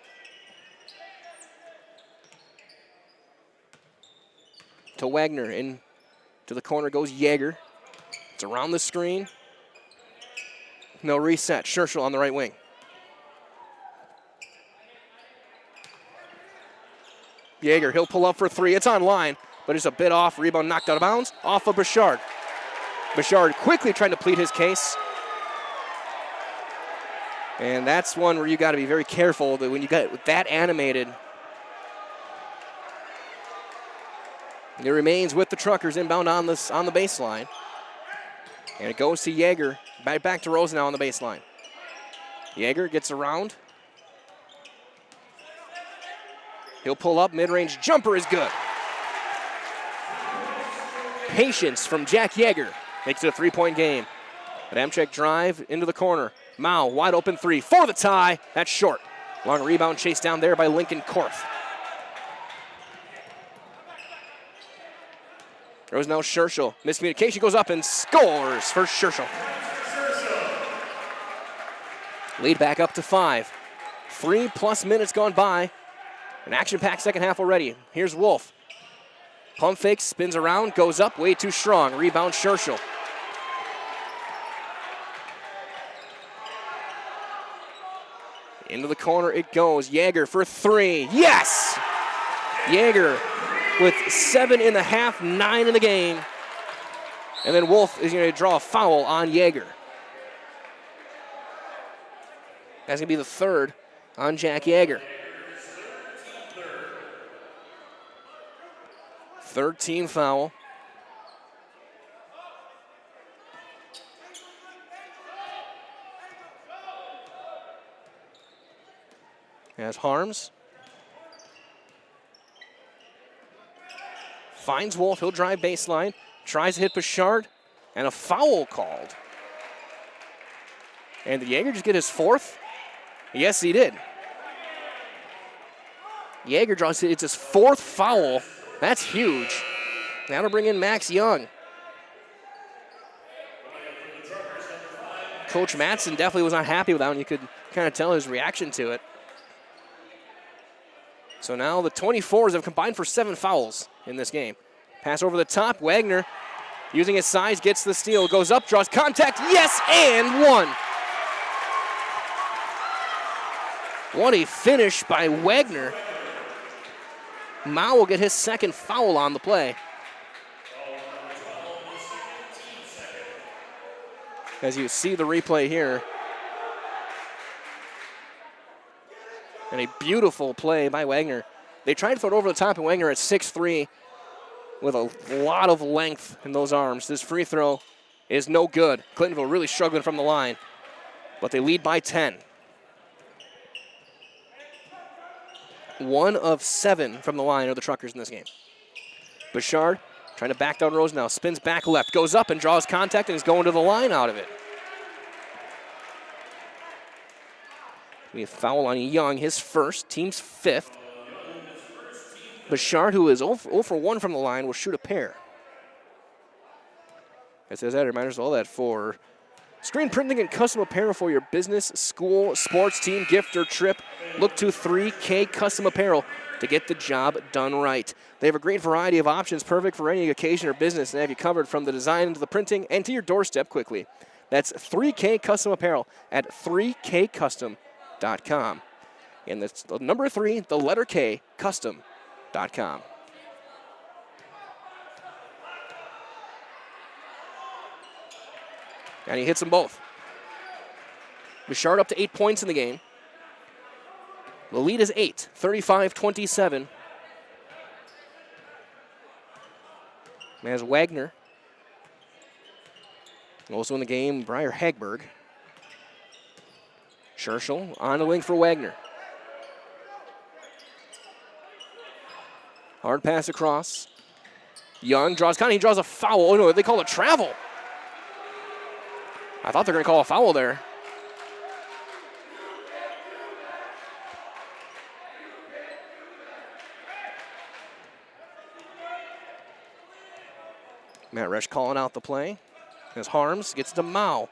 To Wagner, in to the corner goes Yeager. It's around the screen. No reset. Scherschel on the right wing. Yeager, he'll pull up for 3. It's on line, but it's a bit off. Rebound knocked out of bounds. Off of Bouchard. Bouchard quickly trying to plead his case. And that's one where you got to be very careful that when you get that animated. It remains with the Truckers inbound on the baseline. And it goes to Yeager. Back to Rosenau on the baseline. Yeager gets around. He'll pull up, mid-range jumper is good. Patience from Jack Yeager makes it a 3-point game. Adamczyk drive into the corner. Mao, wide open 3 for the tie. That's short. Long rebound chased down there by Lincoln Korth. There was no Scherschel. Miscommunication, goes up and scores for Scherschel. Lead back up to 5. 3+ minutes gone by. An action-packed second half already. Here's Wolf. Pump fake, spins around, goes up, way too strong. Rebound Scherschel. Into the corner it goes. Jaeger for three. Yes! Jaeger with 7 in the half, 9 in the game. And then Wolf is going to draw a foul on Jaeger. That's going to be the third on Jack Jaeger. Third team foul. As Harms finds Wolf, he'll drive baseline, tries to hit Bouchard, and a foul called. And did Jaeger just get his fourth? Yes, he did. Jaeger draws, it's his fourth foul. That's huge. That'll bring in Max Young. Coach Madsen definitely was not happy with that one. You could kind of tell his reaction to it. So now the 24s have combined for 7 fouls in this game. Pass over the top. Wagner, using his size, gets the steal. Goes up, draws contact. Yes, and one. What a finish by Wagner. Mao will get his second foul on the play. As you see the replay here. And a beautiful play by Wagner. They tried to throw it over the top, and Wagner at 6'3", with a lot of length in those arms. This free throw is no good. Clintonville really struggling from the line, but they lead by 10. 1 of 7 from the line are the Truckers in this game. Bouchard trying to back down Rose now. Spins back left, goes up and draws contact, and is going to the line out of it. We have foul on Young, his first, team's 5th. Bouchard, who is 0 for 1 from the line, will shoot a pair. It says that reminders all that for screen printing and custom apparel for your business, school, sports team, gift, or trip. Look to 3K Custom Apparel to get the job done right. They have a great variety of options, perfect for any occasion or business, and have you covered from the design to the printing and to your doorstep quickly. That's 3K Custom Apparel at 3kcustom.com. And that's the number 3, the letter K, custom.com. And he hits them both. Bouchard up to 8 points in the game. The lead is 8, 35-27. As Wagner, also in the game, Briar Hagberg. Scherschel on the wing for Wagner. Hard pass across. Young draws, he draws a foul. Oh no, they call it travel. I thought they were going to call a foul there. Matt Resch calling out the play. As Harms gets to Mao.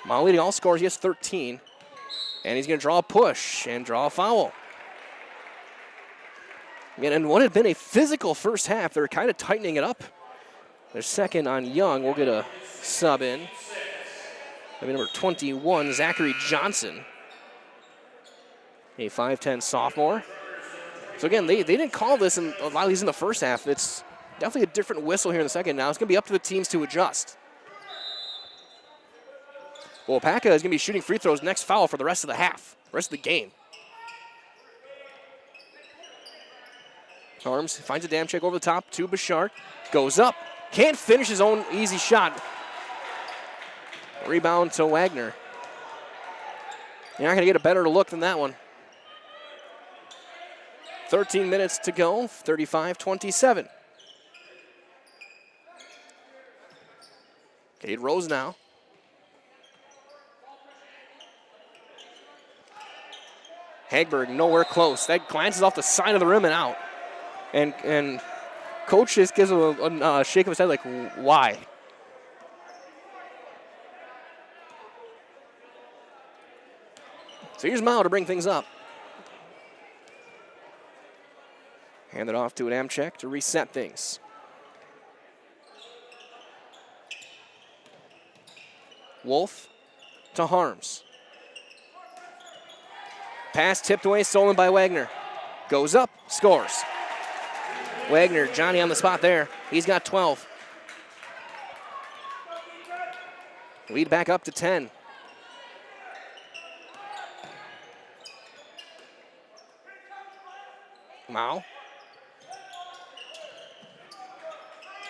Mao leading all scores, he has 13. And he's going to draw a push and draw a foul. And what had been a physical first half, they're kind of tightening it up. Their second on Young. We'll get a sub in. That'll be number 21, Zachary Johnson. A 5'10 sophomore. So again, they didn't call this in a lot of these in the first half. It's definitely a different whistle here in the second now. It's going to be up to the teams to adjust. Waupaca is going to be shooting free throws next foul for the rest of the half, rest of the game. Harms finds a damn check over the top to Bouchard. Goes up. Can't finish his own easy shot. Rebound to Wagner. You're not going to get a better look than that one. 13 minutes to go, 35-27. Cade Rose now. Hagberg nowhere close. That glances off the side of the rim and out. And coach just gives him a shake of his head like, why? So here's Mao to bring things up. Hand it off to an Amchek to reset things. Wolf to Harms. Pass tipped away, stolen by Wagner. Goes up, scores. Wagner, Johnny on the spot there. He's got 12. Lead back up to 10. Mao.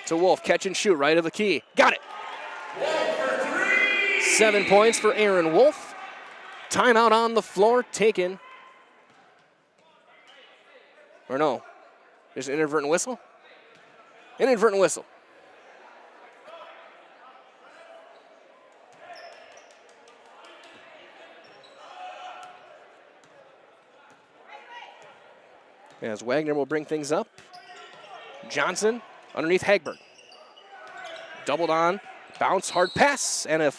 To Wolf, catch and shoot, right of the key. Got it. 7 points for Aaron Wolf. Timeout on the floor taken. Or no, there's an inadvertent whistle. Inadvertent whistle. As Wagner will bring things up. Johnson underneath Hagberg. Doubled on, bounce, hard pass, and a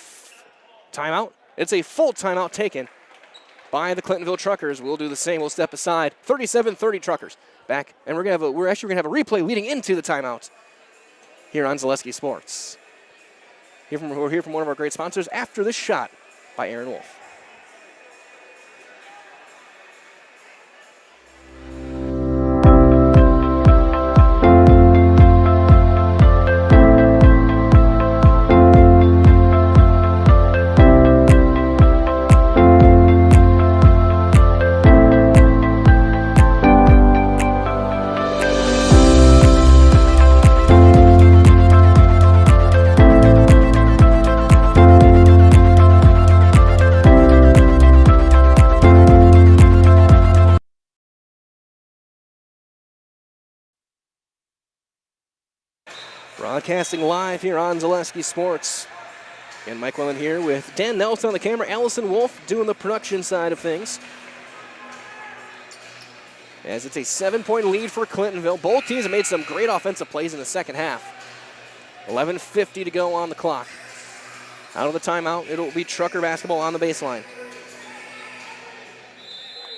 timeout. It's a full timeout taken by the Clintonville Truckers. We'll do the same. We'll step aside. 37-30 Truckers. Back, and we're actually gonna have a replay leading into the timeout here on Zaleski Sports. We're here from one of our great sponsors after this shot by Aaron Wolf. Broadcasting live here on Zaleski Sports. And Mike Wellen here with Dan Nelson on the camera, Allison Wolf doing the production side of things. As it's a 7-point lead for Clintonville. Both teams have made some great offensive plays in the second half. 11:50 to go on the clock. Out of the timeout, it'll be Trucker basketball on the baseline.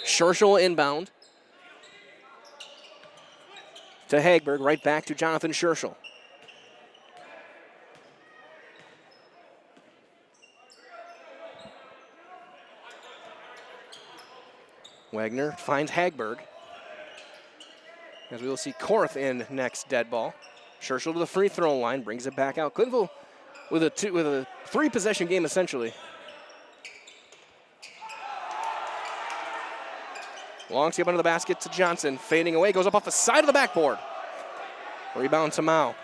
Scherschel inbound. To Hagberg, right back to Jonathan Scherschel. Wagner finds Hagberg. As we will see Korth in next dead ball. Scherschel to the free throw line, brings it back out. Clintonville with a 3-possession game essentially. Long skip under the basket to Johnson, fading away, goes up off the side of the backboard. Rebound to Mao.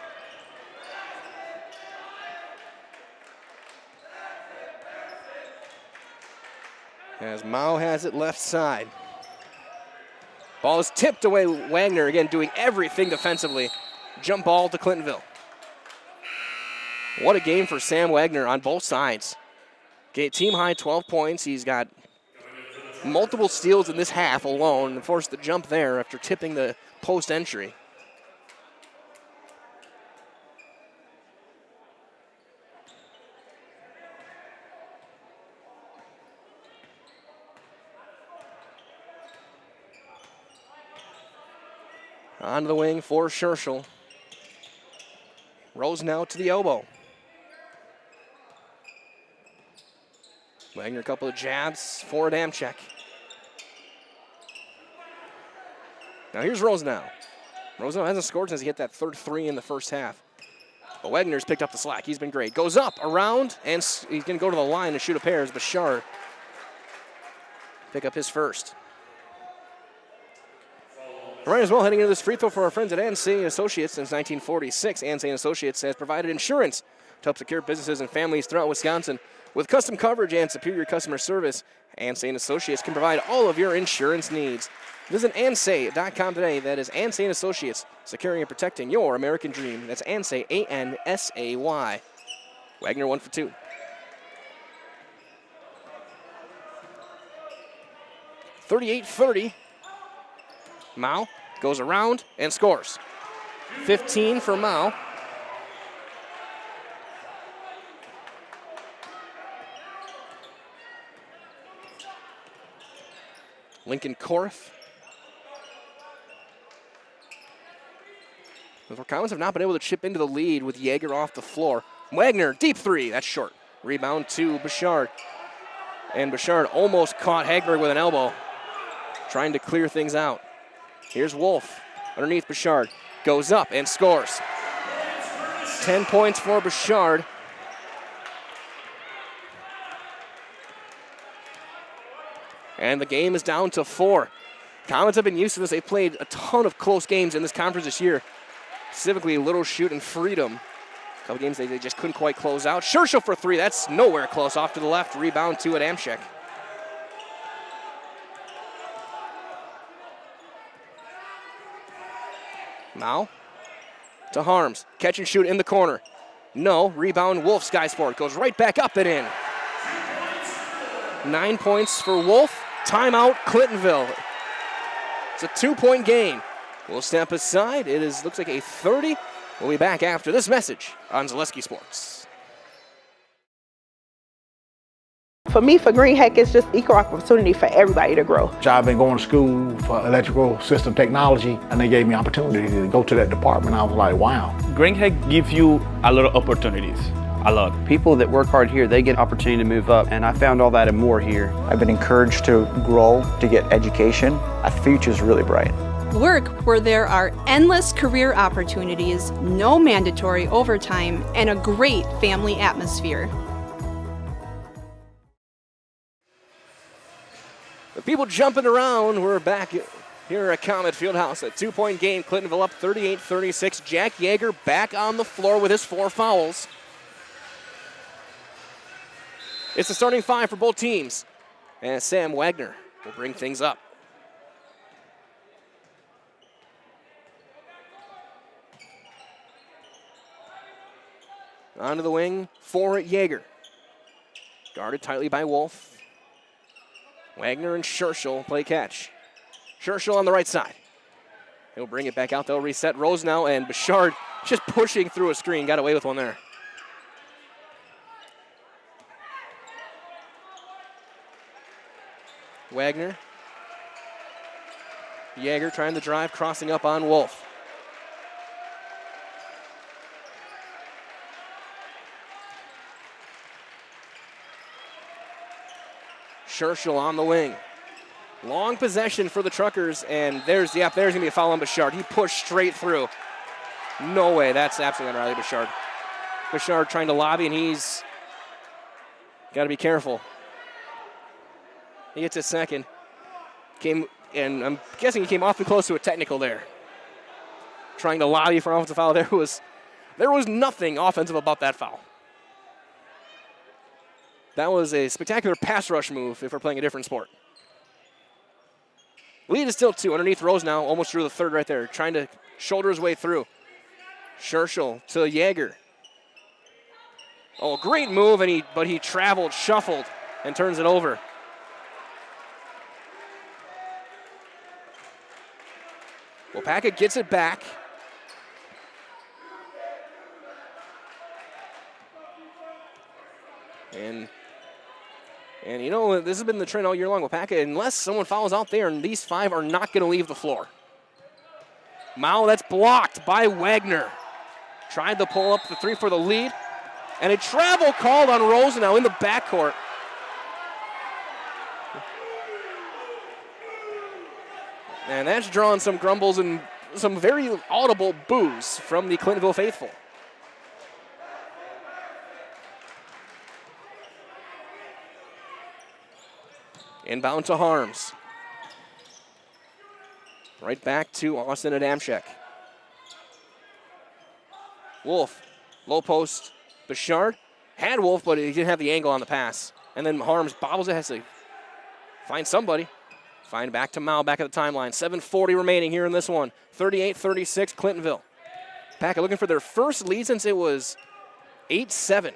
As Mao has it left side. Ball is tipped away. Wagner again doing everything defensively. Jump ball to Clintonville. What a game for Sam Wagner on both sides. Team high 12 points. He's got multiple steals in this half alone and forced the jump there after tipping the post entry. Onto the wing for Scherschel. Rose now to the elbow. Wagner a couple of jabs for Adamczyk. Now here's Rosenau. Rosenau hasn't scored since he hit that third three in the first half. But Wagner's picked up the slack. He's been great. Goes up, around, and he's going to go to the line and shoot a pair as Bashard pick up his first. All right, as well, heading into this free throw for our friends at Ansay Associates since 1946. Ansay Associates has provided insurance to help secure businesses and families throughout Wisconsin. With custom coverage and superior customer service, Ansay Associates can provide all of your insurance needs. Visit ansay.com today. That is Ansay Associates, securing and protecting your American dream. That's Ansay, A-N-S-A-Y. Wagner 1 for 2. (38-30). Mao goes around and scores. 15 for Mao. Lincoln Korth. The Commons have not been able to chip into the lead with Yeager off the floor. Wagner, deep three, that's short. Rebound to Bashard. And Bashard almost caught Hagberg with an elbow. trying to clear things out. Here's Wolf underneath Bouchard. Goes up and scores. 10 points for Bouchard. And the game is down to 4. Comets have been used to this. They've played a ton of close games in this conference this year, specifically Little Chute and Freedom. A couple games they just couldn't quite close out. Scherschel for 3. That's nowhere close. Off to the left. Rebound to at Amchek. Now to Harms. Catch and shoot in the corner. No. Rebound. Wolf skies for it. Goes right back up and in. 9 points for Wolf. Timeout, Clintonville. It's a 2-point game. We'll step aside. It looks like a 30. We'll be back after this message on Zaleski Sports. For me, for Green Heck, it's just equal opportunity for everybody to grow. I've been going to school for electrical system technology, and they gave me opportunity to go to that department. I was like, wow. Green Heck gives you a lot of opportunities. A lot. People that work hard here, they get opportunity to move up, and I found all that and more here. I've been encouraged to grow, to get education. Our future's really bright. Work where there are endless career opportunities, no mandatory overtime, and a great family atmosphere. The people jumping around, we're back here at Comet Fieldhouse. A 2-point game, Clintonville up 38-36. Jack Yeager back on the floor with his 4 fouls. It's the starting 5 for both teams. And Sam Wagner will bring things up. Onto the wing for Yeager. Guarded tightly by Wolf. Wagner and Scherschel play catch. Scherschel on the right side. He'll bring it back out. They'll reset. Rosenau and Bouchard just pushing through a screen. Got away with one there. Wagner. Yeager trying to drive, crossing up on Wolf. Scherschel on the wing. Long possession for the Truckers, and there's going to be a foul on Bouchard. He pushed straight through. No way, that's absolutely on Riley Bouchard. Bouchard trying to lobby, and he's got to be careful. He gets a second. And I'm guessing he came awfully close to a technical there. Trying to lobby for an offensive foul. There was nothing offensive about that foul. That was a spectacular pass rush move if we're playing a different sport. Lead is still 2 underneath Rosenau, almost through the third right there, trying to shoulder his way through. Scherschel to Yeager. Oh, great move, but he traveled, shuffled, and turns it over. Waupaca gets it back. And you know, this has been the trend all year long. Waupaca, unless someone fouls out there, and these 5 are not going to leave the floor. Mao, that's blocked by Wagner. Tried to pull up the 3 for the lead. And a travel called on Rosenau in the backcourt. And that's drawing some grumbles and some very audible boos from the Clintonville faithful. Inbound to Harms. Right back to Austin Adamczyk. Wolf, low post. Bouchard had Wolf, but he didn't have the angle on the pass. And then Harms bobbles it, has to find somebody. Find back to Mao, back at the timeline. 7:40 remaining here in this one. 38-36, Clintonville. Packer looking for their first lead since it was 8-7.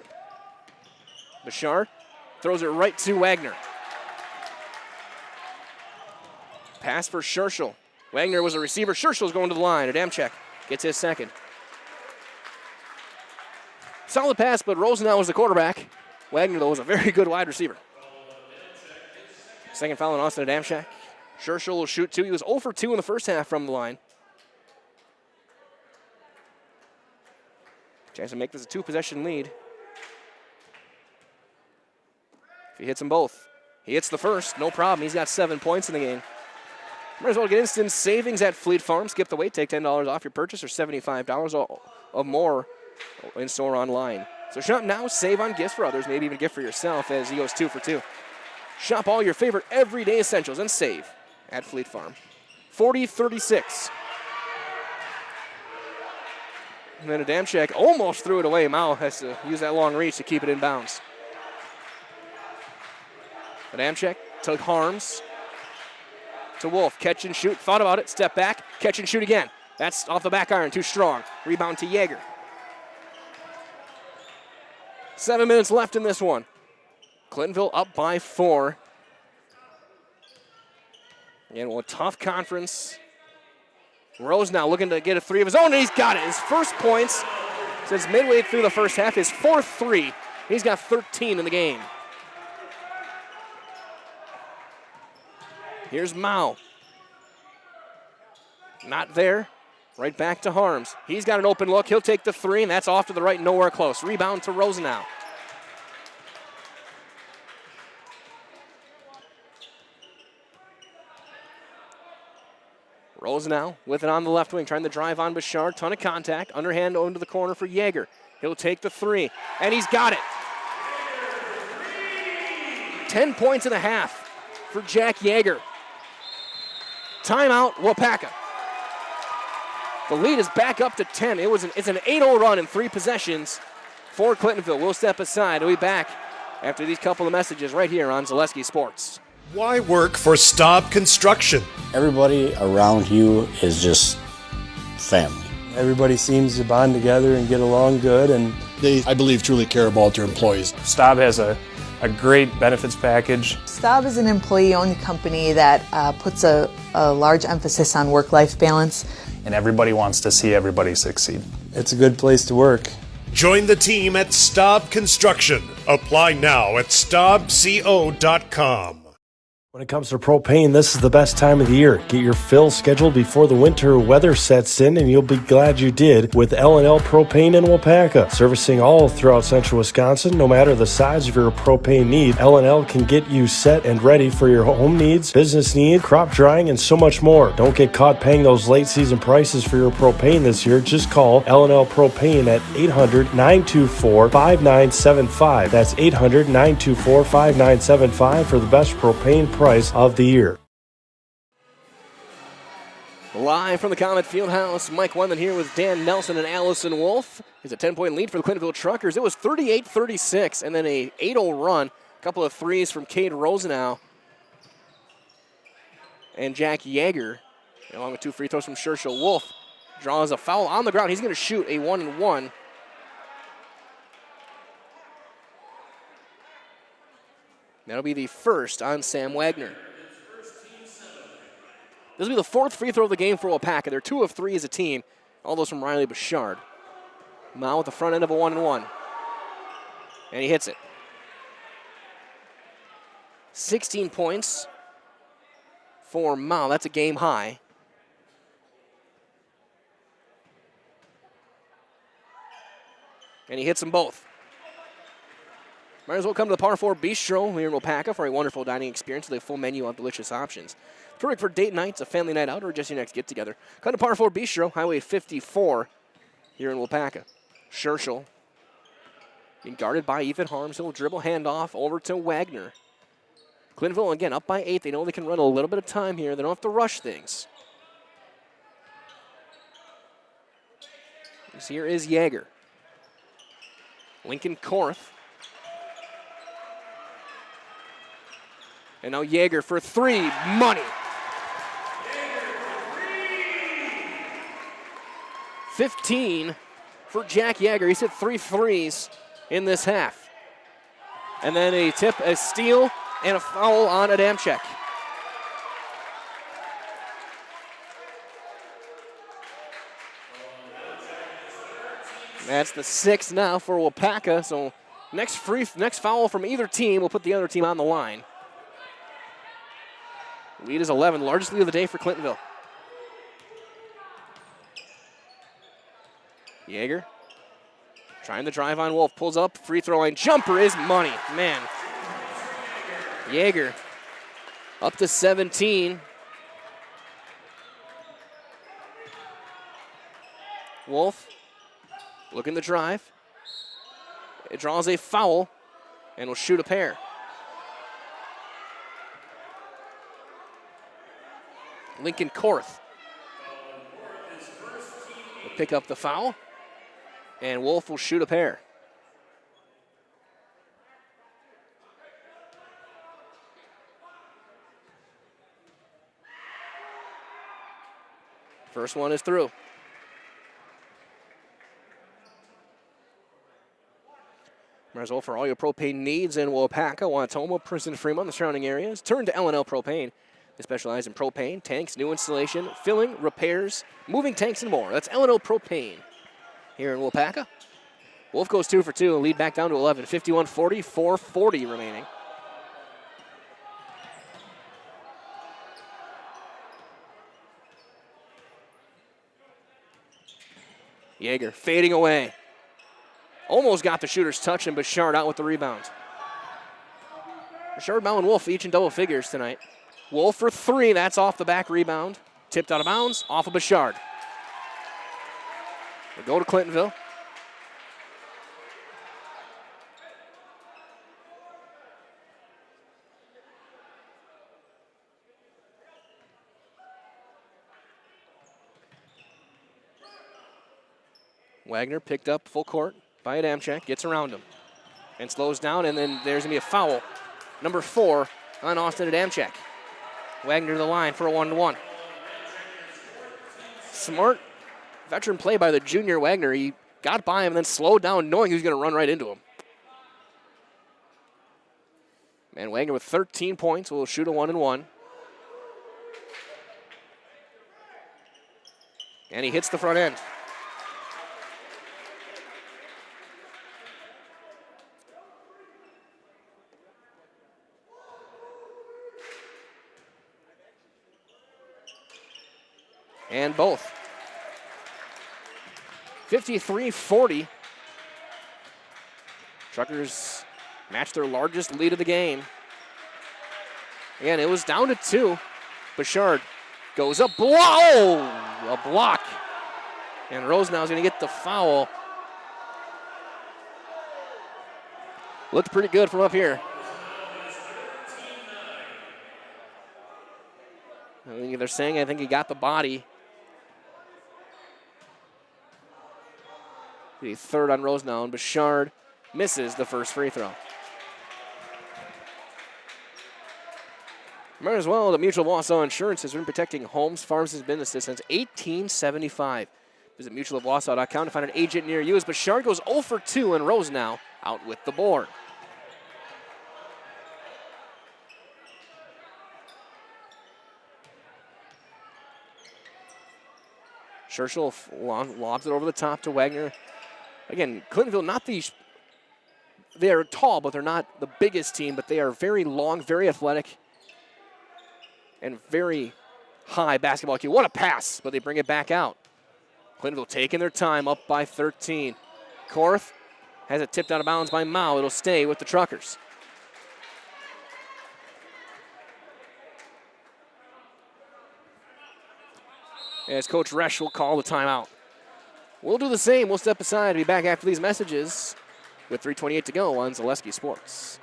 Bouchard throws it right to Wagner. Pass for Scherschel. Wagner was a receiver. Scherschel's going to the line. Adamczyk gets his second. Solid pass, but Rosenau was the quarterback. Wagner, though, was a very good wide receiver. Second foul on Austin Adamczyk. Scherschel will shoot 2. He was 0 for 2 in the first half from the line. Chance to make this a 2-possession lead. If he hits them both. He hits the first, no problem. He's got 7 points in the game. Might as well get instant savings at Fleet Farm. Skip the wait, take $10 off your purchase or $75 or more in store online. So shop now, save on gifts for others, maybe even a gift for yourself as he goes 2 for 2. Shop all your favorite everyday essentials and save at Fleet Farm. 40-36. And then Adamczyk almost threw it away. Mao has to use that long reach to keep it in bounds. Adamczyk to Harms. To Wolf, catch and shoot, thought about it, step back, catch and shoot again. That's off the back iron, too strong. Rebound to Jaeger. 7 minutes left in this one. Clintonville up by 4. Again, well, a tough conference. Rose now looking to get a 3 of his own, and he's got it. His first points since midway through the first half, his 4th 3. He's got 13 in the game. Here's Mao. Not there. Right back to Harms. He's got an open look. He'll take the 3, and that's off to the right, nowhere close. Rebound to Rosenau. Rosenau with it on the left wing, trying to drive on Bouchard. Ton of contact. Underhand into the corner for Jaeger. He'll take the 3, and he's got it. 10 points and a half for Jack Jaeger. Timeout, Waupaca. The lead is back up to 10. It's an 8-0 run in 3 possessions for Clintonville. We'll step aside. We'll be back after these couple of messages right here on Zaleski Sports. Why work for Staub Construction? Everybody around you is just family. Everybody seems to bond together and get along good, and They, I believe, truly care about their employees. Staub has a great benefits package. Staub is an employee-owned company that puts a large emphasis on work-life balance. And everybody wants to see everybody succeed. it's a good place to work. Join the team at Staub Construction. Apply now at staubco.com. When it comes to propane, this is the best time of the year. Get your fill scheduled before the winter weather sets in, and you'll be glad you did with L&L Propane in Waupaca. Servicing all throughout central Wisconsin, no matter the size of your propane need, L&L can get you set and ready for your home needs, business needs, crop drying, and so much more. Don't get caught paying those late season prices for your propane this year. Just call L&L Propane at 800-924-5975. That's 800-924-5975 for the best propane price of the year. Live from the Comet Fieldhouse, Mike Wendland here with Dan Nelson and Allison Wolf. It's a 10-point lead for the Clintonville Truckers. It was 38-36, and then a 8-0 run. A couple of threes from Cade Rosenau and Jack Jaeger, along with 2 free throws from Scherschel. Wolf draws a foul on the ground. He's going to shoot a 1-and-1. That'll be the first on Sam Wagner. This will be the 4th free throw of the game for Waupaca. They're 2 of 3 as a team. All those from Riley Bouchard. Mao at the front end of a 1-and-1. And he hits it. 16 points for Mao. That's a game high. And he hits them both. Might as well come to the Par 4 Bistro here in Waupaca for a wonderful dining experience with a full menu of delicious options. Perfect for date nights, a family night out, or just your next get-together. Come to Par 4 Bistro, Highway 54 here in Waupaca. Scherschel being guarded by Ethan Harms. He'll dribble handoff over to Wagner. Clintonville, again, up by 8. They know they can run a little bit of time here. They don't have to rush things. This here is Jaeger. Lincoln Korth. And now Jaeger for 3, money. 15 for Jack Jaeger. He's hit 3 threes in this half. And then a tip, a steal, and a foul on Adamczyk. That's the 6th now for Waupaca. So next foul from either team will put the other team on the line. Lead is 11, largest lead of the day for Clintonville. Jaeger trying to drive on Wolf, pulls up, free throw line, jumper is money, man. Jaeger up to 17. Wolf looking to drive. It draws a foul and will shoot a pair. Lincoln Korth will pick up the foul, and Wolf will shoot a pair. First one is through. Remember, for all your propane needs in Waupaca, Wautoma, Princeton, Fremont, the surrounding areas, turn to L&L Propane. They specialize in propane, tanks, new installation, filling, repairs, moving tanks, and more. That's L&L Propane here in Waupaca. Wolf goes 2 for 2 and lead back down to 11. 51-40, 4:40 remaining. Yeager fading away. Almost got the shooter's touch, and Bouchard out with the rebound. Bouchard, Mao, and Wolf each in double figures tonight. Wolf for 3, that's off the back rebound. Tipped out of bounds, off of Bouchard. We'll go to Clintonville. Wagner picked up full court by Adamczyk, gets around him and slows down, and then there's going to be a foul. Number 4 on Austin Adamczyk. Wagner to the line for a 1-1. Smart veteran play by the junior Wagner. He got by him and then slowed down knowing he was going to run right into him. And Wagner with 13 points will shoot a 1-and-1. And he hits the front end. And both. 53-40. Truckers match their largest lead of the game. Again, it was down to 2. Bouchard goes up. Whoa! A block. And Rosenau's going to get the foul. Looked pretty good from up here. I think they're saying, I think he got the body. The third on Rosenau, and Bouchard misses the first free throw. Remember as well, the Mutual of Wausau Insurance has been protecting homes, farms, and businesses since 1875. Visit mutualofwausau.com to find an agent near you as Bouchard goes 0 for 2 and Rosenau out with the board. Scherschel lobs it over the top to Wagner. Again, Clintonville, they are tall, but they're not the biggest team, but they are very long, very athletic, and very high basketball IQ. What a pass, but they bring it back out. Clintonville taking their time, up by 13. Korth has it tipped out of bounds by Mao. It'll stay with the Truckers. As Coach Resch will call the timeout. We'll do the same. We'll step aside and be back after these messages with 3:28 to go on Zaleski Sports.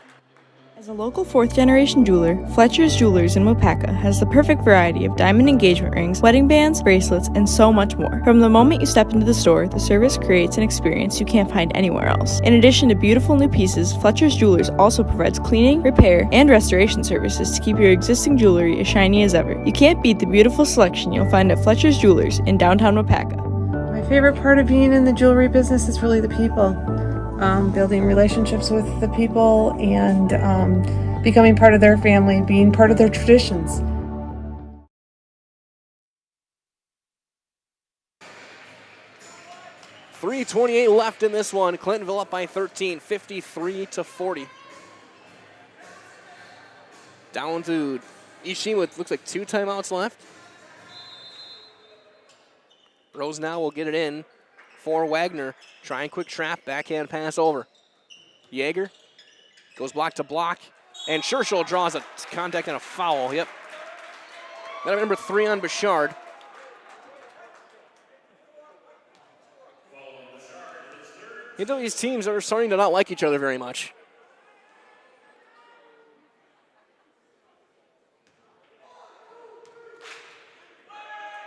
As a local fourth-generation jeweler, Fletcher's Jewelers in Waupaca has the perfect variety of diamond engagement rings, wedding bands, bracelets, and so much more. From the moment you step into the store, the service creates an experience you can't find anywhere else. In addition to beautiful new pieces, Fletcher's Jewelers also provides cleaning, repair, and restoration services to keep your existing jewelry as shiny as ever. You can't beat the beautiful selection you'll find at Fletcher's Jewelers in downtown Waupaca. My favorite part of being in the jewelry business is really the people. Building relationships with the people and becoming part of their family, being part of their traditions. .328 left in this one. Clintonville up by 13, 53-40. Down to Ishii with looks like 2 timeouts left. Rosenau will get it in for Wagner. Trying quick trap, backhand pass over. Yeager goes block to block, and Scherschel draws a contact and a foul. Yep. That number 3 on Bouchard. You know, these teams are starting to not like each other very much.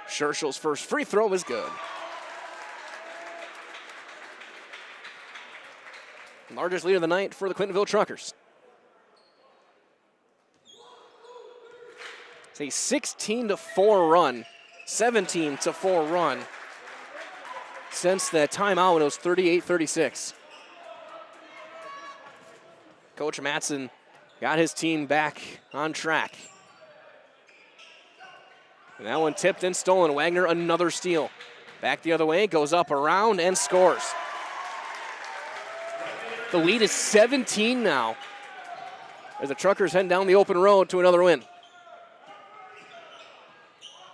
Scherschel's first free throw is good. Largest lead of the night for the Clintonville Truckers. It's a 16-4 run, 17-4 run since that timeout when it was 38-36. Coach Matson got his team back on track. And that one tipped and stolen. Wagner, another steal. Back the other way, goes up, around, and scores. The lead is 17 now as the Truckers head down the open road to another win.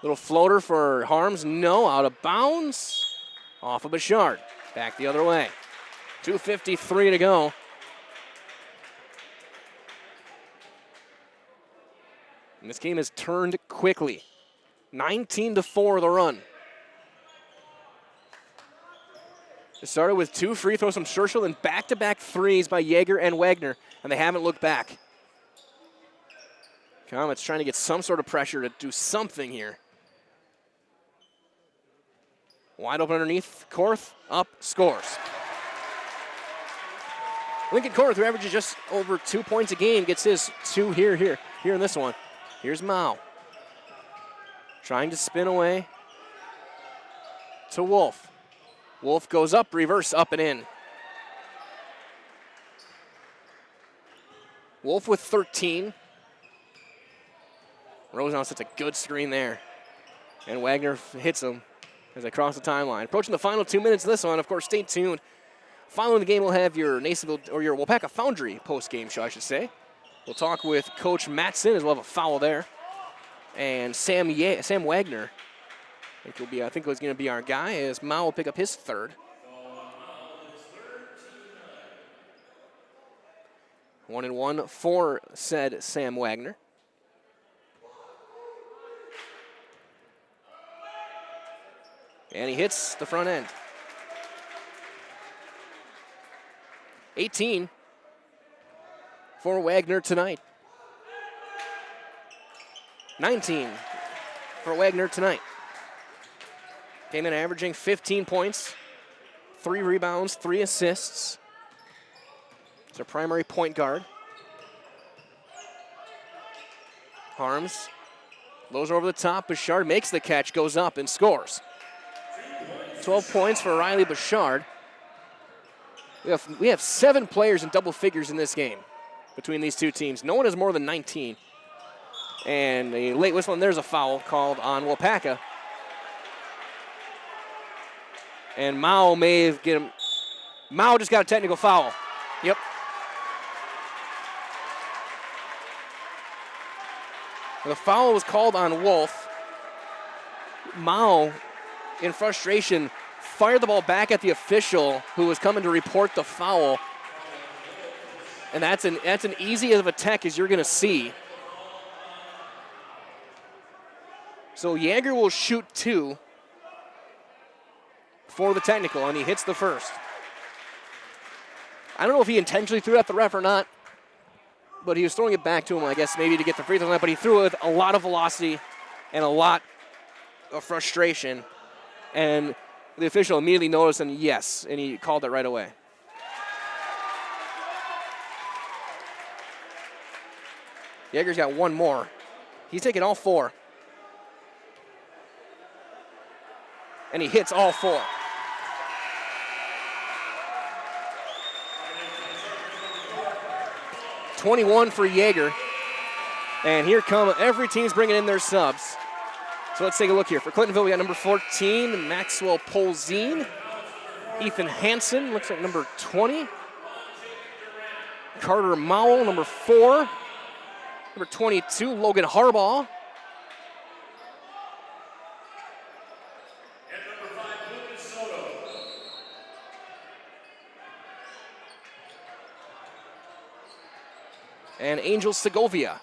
Little floater for Harms. No, out of bounds. Off of Bouchard. Back the other way. 2:53 to go. And this game has turned quickly. 19-4 the run. It started with 2 free throws from Scherschel and back-to-back threes by Yeager and Wagner, and they haven't looked back. Comets trying to get some sort of pressure to do something here. Wide open underneath, Korth, up, scores. Lincoln Korth, who averages just over 2 points a game, gets his 2 here in this one. Here's Mao. Trying to spin away to Wolf. Wolf goes up, reverse, up and in. Wolf with 13. Rosenau sets a good screen there. And Wagner hits him as they cross the timeline. Approaching the final 2 minutes of this one. Of course, stay tuned. Following the game, we'll have your Nasonville, or your Waupaca Foundry post-game show, I should say. We'll talk with Coach Matson as well have a foul there. And Sam Wagner. I think was going to be our guy as Mao will pick up his third. 1-1 for said Sam Wagner. And he hits the front end. 18 for Wagner tonight. 19 for Wagner tonight. Came in averaging 15 points, 3 rebounds, 3 assists. It's our primary point guard. Harms lows over the top. Bouchard makes the catch, goes up and scores. 12 points for Riley Bouchard. We have 7 players in double figures in this game between these two teams. No one has more than 19. And a late whistle, and there's a foul called on Waupaca. And Mao may have get him. Mao just got a technical foul. Yep. The foul was called on Wolf. Mao, in frustration, fired the ball back at the official who was coming to report the foul. And that's an easy of a tech as you're going to see. So Yeager will shoot 2 for the technical, and he hits the first. I don't know if he intentionally threw it at the ref or not, but he was throwing it back to him, I guess, maybe to get the free throw line, but he threw it with a lot of velocity and a lot of frustration, and the official immediately noticed, and yes, and he called it right away. Yeager's got 1 more. He's taking all 4. And he hits all 4. $21 for Yeager. And here come, every team's bringing in their subs. So let's take a look here. For Clintonville, we got number 14, Maxwell Polzine. Ethan Hansen, looks like number 20. Carter Mowell, number 4. Number 22, Logan Harbaugh. And Angel Segovia.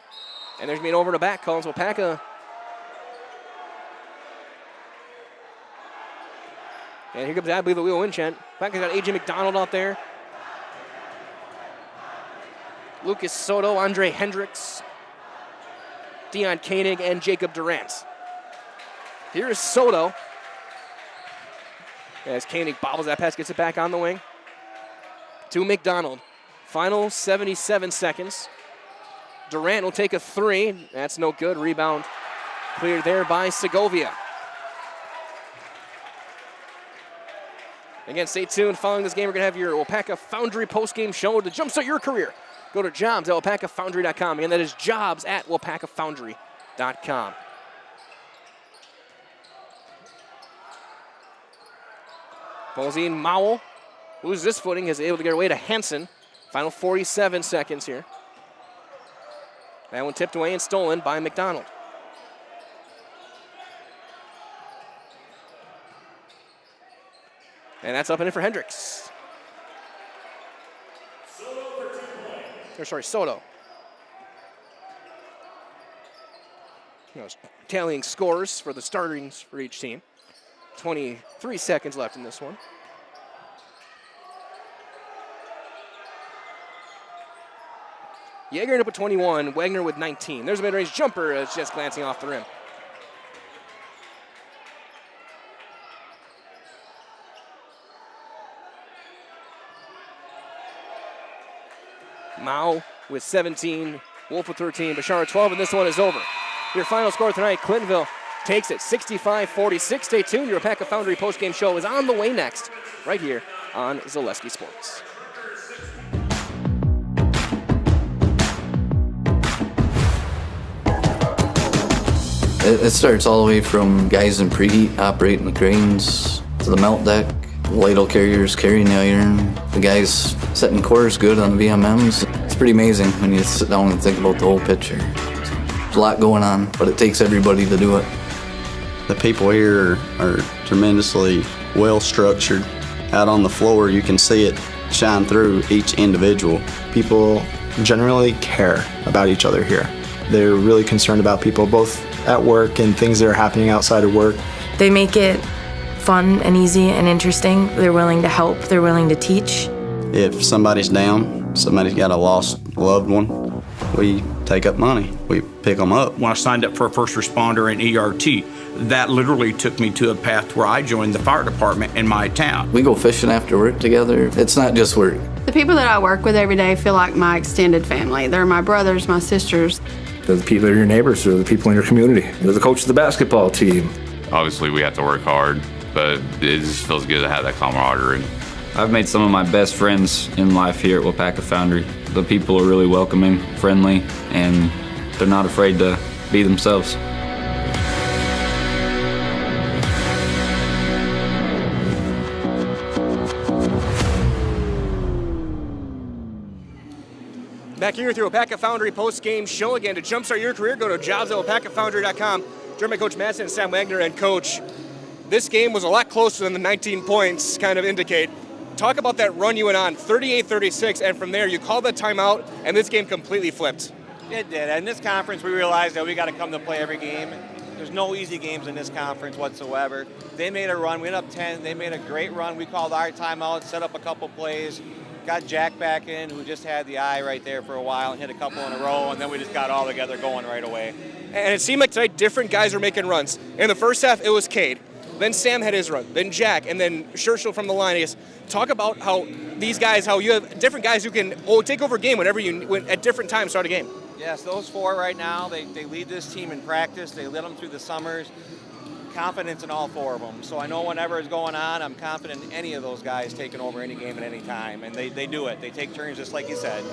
And there's me over to back calls. Waupaca And here comes, I believe, the WIAA win chant. Waupaca's got A.J. McDonald out there. Lucas Soto, Andre Hendricks, Dion Koenig, and Jacob Durant. Here's Soto. As Koenig bobbles that pass, gets it back on the wing to McDonald. Final 77 seconds. Durant will take a three. That's no good. Rebound cleared there by Segovia. Again, stay tuned. Following this game, we're going to have your Waupaca Foundry postgame show to jumpstart your career. Go to jobs at WaupacaFoundry.com. Again, that is jobs at WaupacaFoundry.com. Posey Mowell loses this footing, is able to get away to Hansen. Final 47 seconds here. That one tipped away and stolen by McDonald. And that's up and in for Hendricks. Soto. Tallying scores for the startings for each team. 23 seconds left in this one. Yeager up with 21, Wagner with 19. There's a mid-range jumper, it's just glancing off the rim. Mao with 17, Wolf with 13, Bashar with 12, and this one is over. Your final score tonight, Clintonville takes it 65-46. Stay tuned, your Waupaca Foundry postgame show is on the way next, right here on Zaleski Sports. It starts all the way from guys in preheat operating the cranes to the melt deck, ladle carriers carrying the iron, the guys setting cores good on the VMMs. It's pretty amazing when you sit down and think about the whole picture. There's a lot going on, but it takes everybody to do it. The people here are tremendously well structured. Out on the floor, you can see it shine through each individual. People generally care about each other here. They're really concerned about people, both at work and things that are happening outside of work. They make it fun and easy and interesting. They're willing to help. They're willing to teach. If somebody's down, somebody's got a lost loved one, we take up money. We pick them up. When I signed up for a first responder in ERT, that literally took me to a path where I joined the fire department in my town. We go fishing after work together. It's not just work. The people that I work with every day feel like my extended family. They're my brothers, my sisters. They're the people that are your neighbors, they're the people in your community. They're the coach of the basketball team. Obviously, we have to work hard, but it just feels good to have that camaraderie. I've made some of my best friends in life here at Waupaca Foundry. The people are really welcoming, friendly, and they're not afraid to be themselves. Back here with your Waupaca Foundry post-game show. Again, to jumpstart your career, go to jobs at WaupacaFoundry.com. Joined by Coach Madsen and Sam Wagner. And Coach, this game was a lot closer than the 19 points kind of indicate. Talk about that run you went on, 38-36, and from there you called that timeout, and this game completely flipped. It did. In this conference, we realized that we got to come to play every game. There's no easy games in this conference whatsoever. They made a run. We went up 10. They made a great run. We called our timeout, set up a couple plays. Got Jack back in, who just had the eye right there for a while and hit a couple in a row, and then we just got all together going right away. And it seemed like tonight different guys were making runs. In the first half, it was Cade. Then Sam had his run. Then Jack, and then Churchill from the line. I guess talk about how these guys, how you have different guys who can take over a game whenever at different times start a game. Yes, those four right now, they lead this team in practice. They led them through the summers. Confidence in all four of them. So I know whenever it's going on, I'm confident in any of those guys taking over any game at any time. And they do it. They take turns just like you said.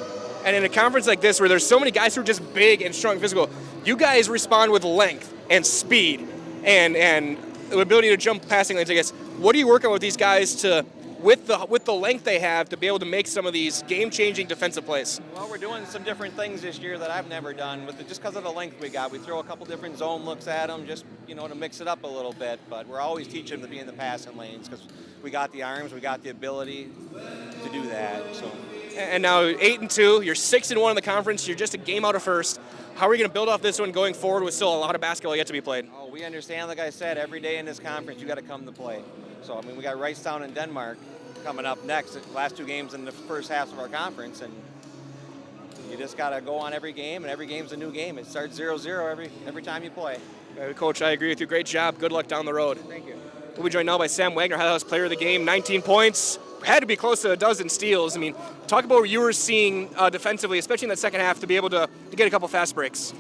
And in a conference like this where there's so many guys who are just big and strong and physical, you guys respond with length and speed and the ability to jump passing lanes, I guess. What are you working with these guys to, with the length they have, to be able to make some of these game-changing defensive plays? Well, we're doing some different things this year that I've never done just because of the length we got. We throw a couple different zone looks at them just, to mix it up a little bit. But we're always teaching them to be in the passing lanes because we got the arms, we got the ability to do that. So. And now 8-2, you're 6-1 in the conference. You're just a game out of first. How are we going to build off this one going forward with still a lot of basketball yet to be played? Oh, we understand, like I said, every day in this conference you got to come to play. So, I mean, we got Wrightstown and Denmark coming up next, the last 2 games in the first half of our conference, and you just got to go on every game, and every game's a new game. It starts 0-0 every time you play. Coach, I agree with you. Great job. Good luck down the road. Thank you. We'll be joined now by Sam Wagner, Highlight House Player of the Game, 19 points. Had to be close to a dozen steals. I mean, talk about what you were seeing defensively, especially in that second half, to be able to get a couple fast breaks.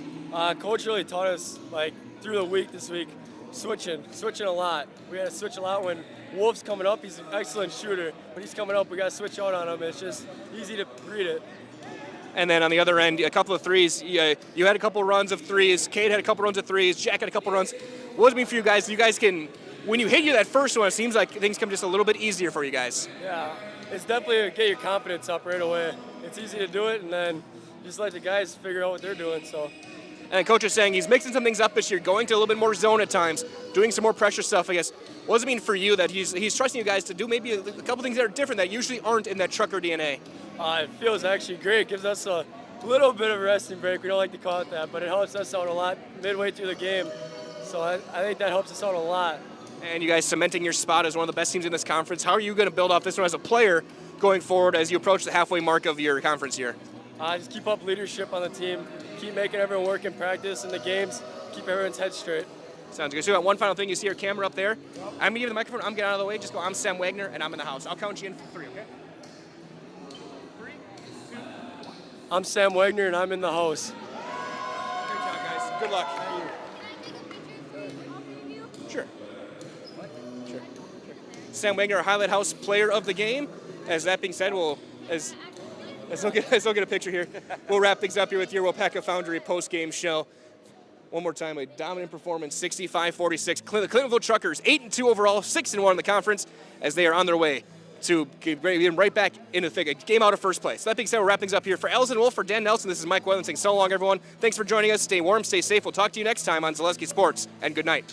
Coach really taught us, like, through the week this week, switching a lot. We had to switch a lot when Wolf's coming up. He's an excellent shooter. When he's coming up, we got to switch out on him. It's just easy to read it. And then on the other end, a couple of threes. You had a couple runs of threes. Cade had a couple runs of threes. Jack had a couple runs. What does it mean for you guys? You guys can, when you hit that first one, it seems like things come just a little bit easier for you guys. Yeah, it's definitely get your confidence up right away. It's easy to do it, and then just let the guys figure out what they're doing. So. And Coach is saying he's mixing some things up this year, going to a little bit more zone at times, doing some more pressure stuff, I guess. What does it mean for you that he's trusting you guys to do maybe a couple things that are different that usually aren't in that Trucker DNA? It feels actually great. It gives us a little bit of a resting break. We don't like to call it that, but it helps us out a lot midway through the game. So I think that helps us out a lot. And you guys cementing your spot as one of the best teams in this conference. How are you going to build off this one as a player going forward as you approach the halfway mark of your conference year? Just keep up leadership on the team. Keep making everyone work in practice and the games. Keep everyone's head straight. Sounds good. So one final thing, you see your camera up there. I'm going to give you the microphone. I'm getting out of the way. Just go, I'm Sam Wagner, and I'm in the house. I'll count you in for 3, okay? 3, 2, 1. I'm Sam Wagner, and I'm in the house. Good job, guys. Good luck. Sure. Sam Wagner, Highlight House Player of the Game. As that being said, as we'll get a picture here. We'll wrap things up here with your Waupaca Foundry post-game show. One more time, a dominant performance, 65-46. Clintonville Truckers, 8-2 overall, 6-1 in the conference, as they are on their way to getting right back into the game out of first place. That being said, we'll wrap things up here. For Elson Wolf, for Dan Nelson, this is Mike Wetland saying so long, everyone. Thanks for joining us. Stay warm, stay safe. We'll talk to you next time on Zaleski Sports, and good night.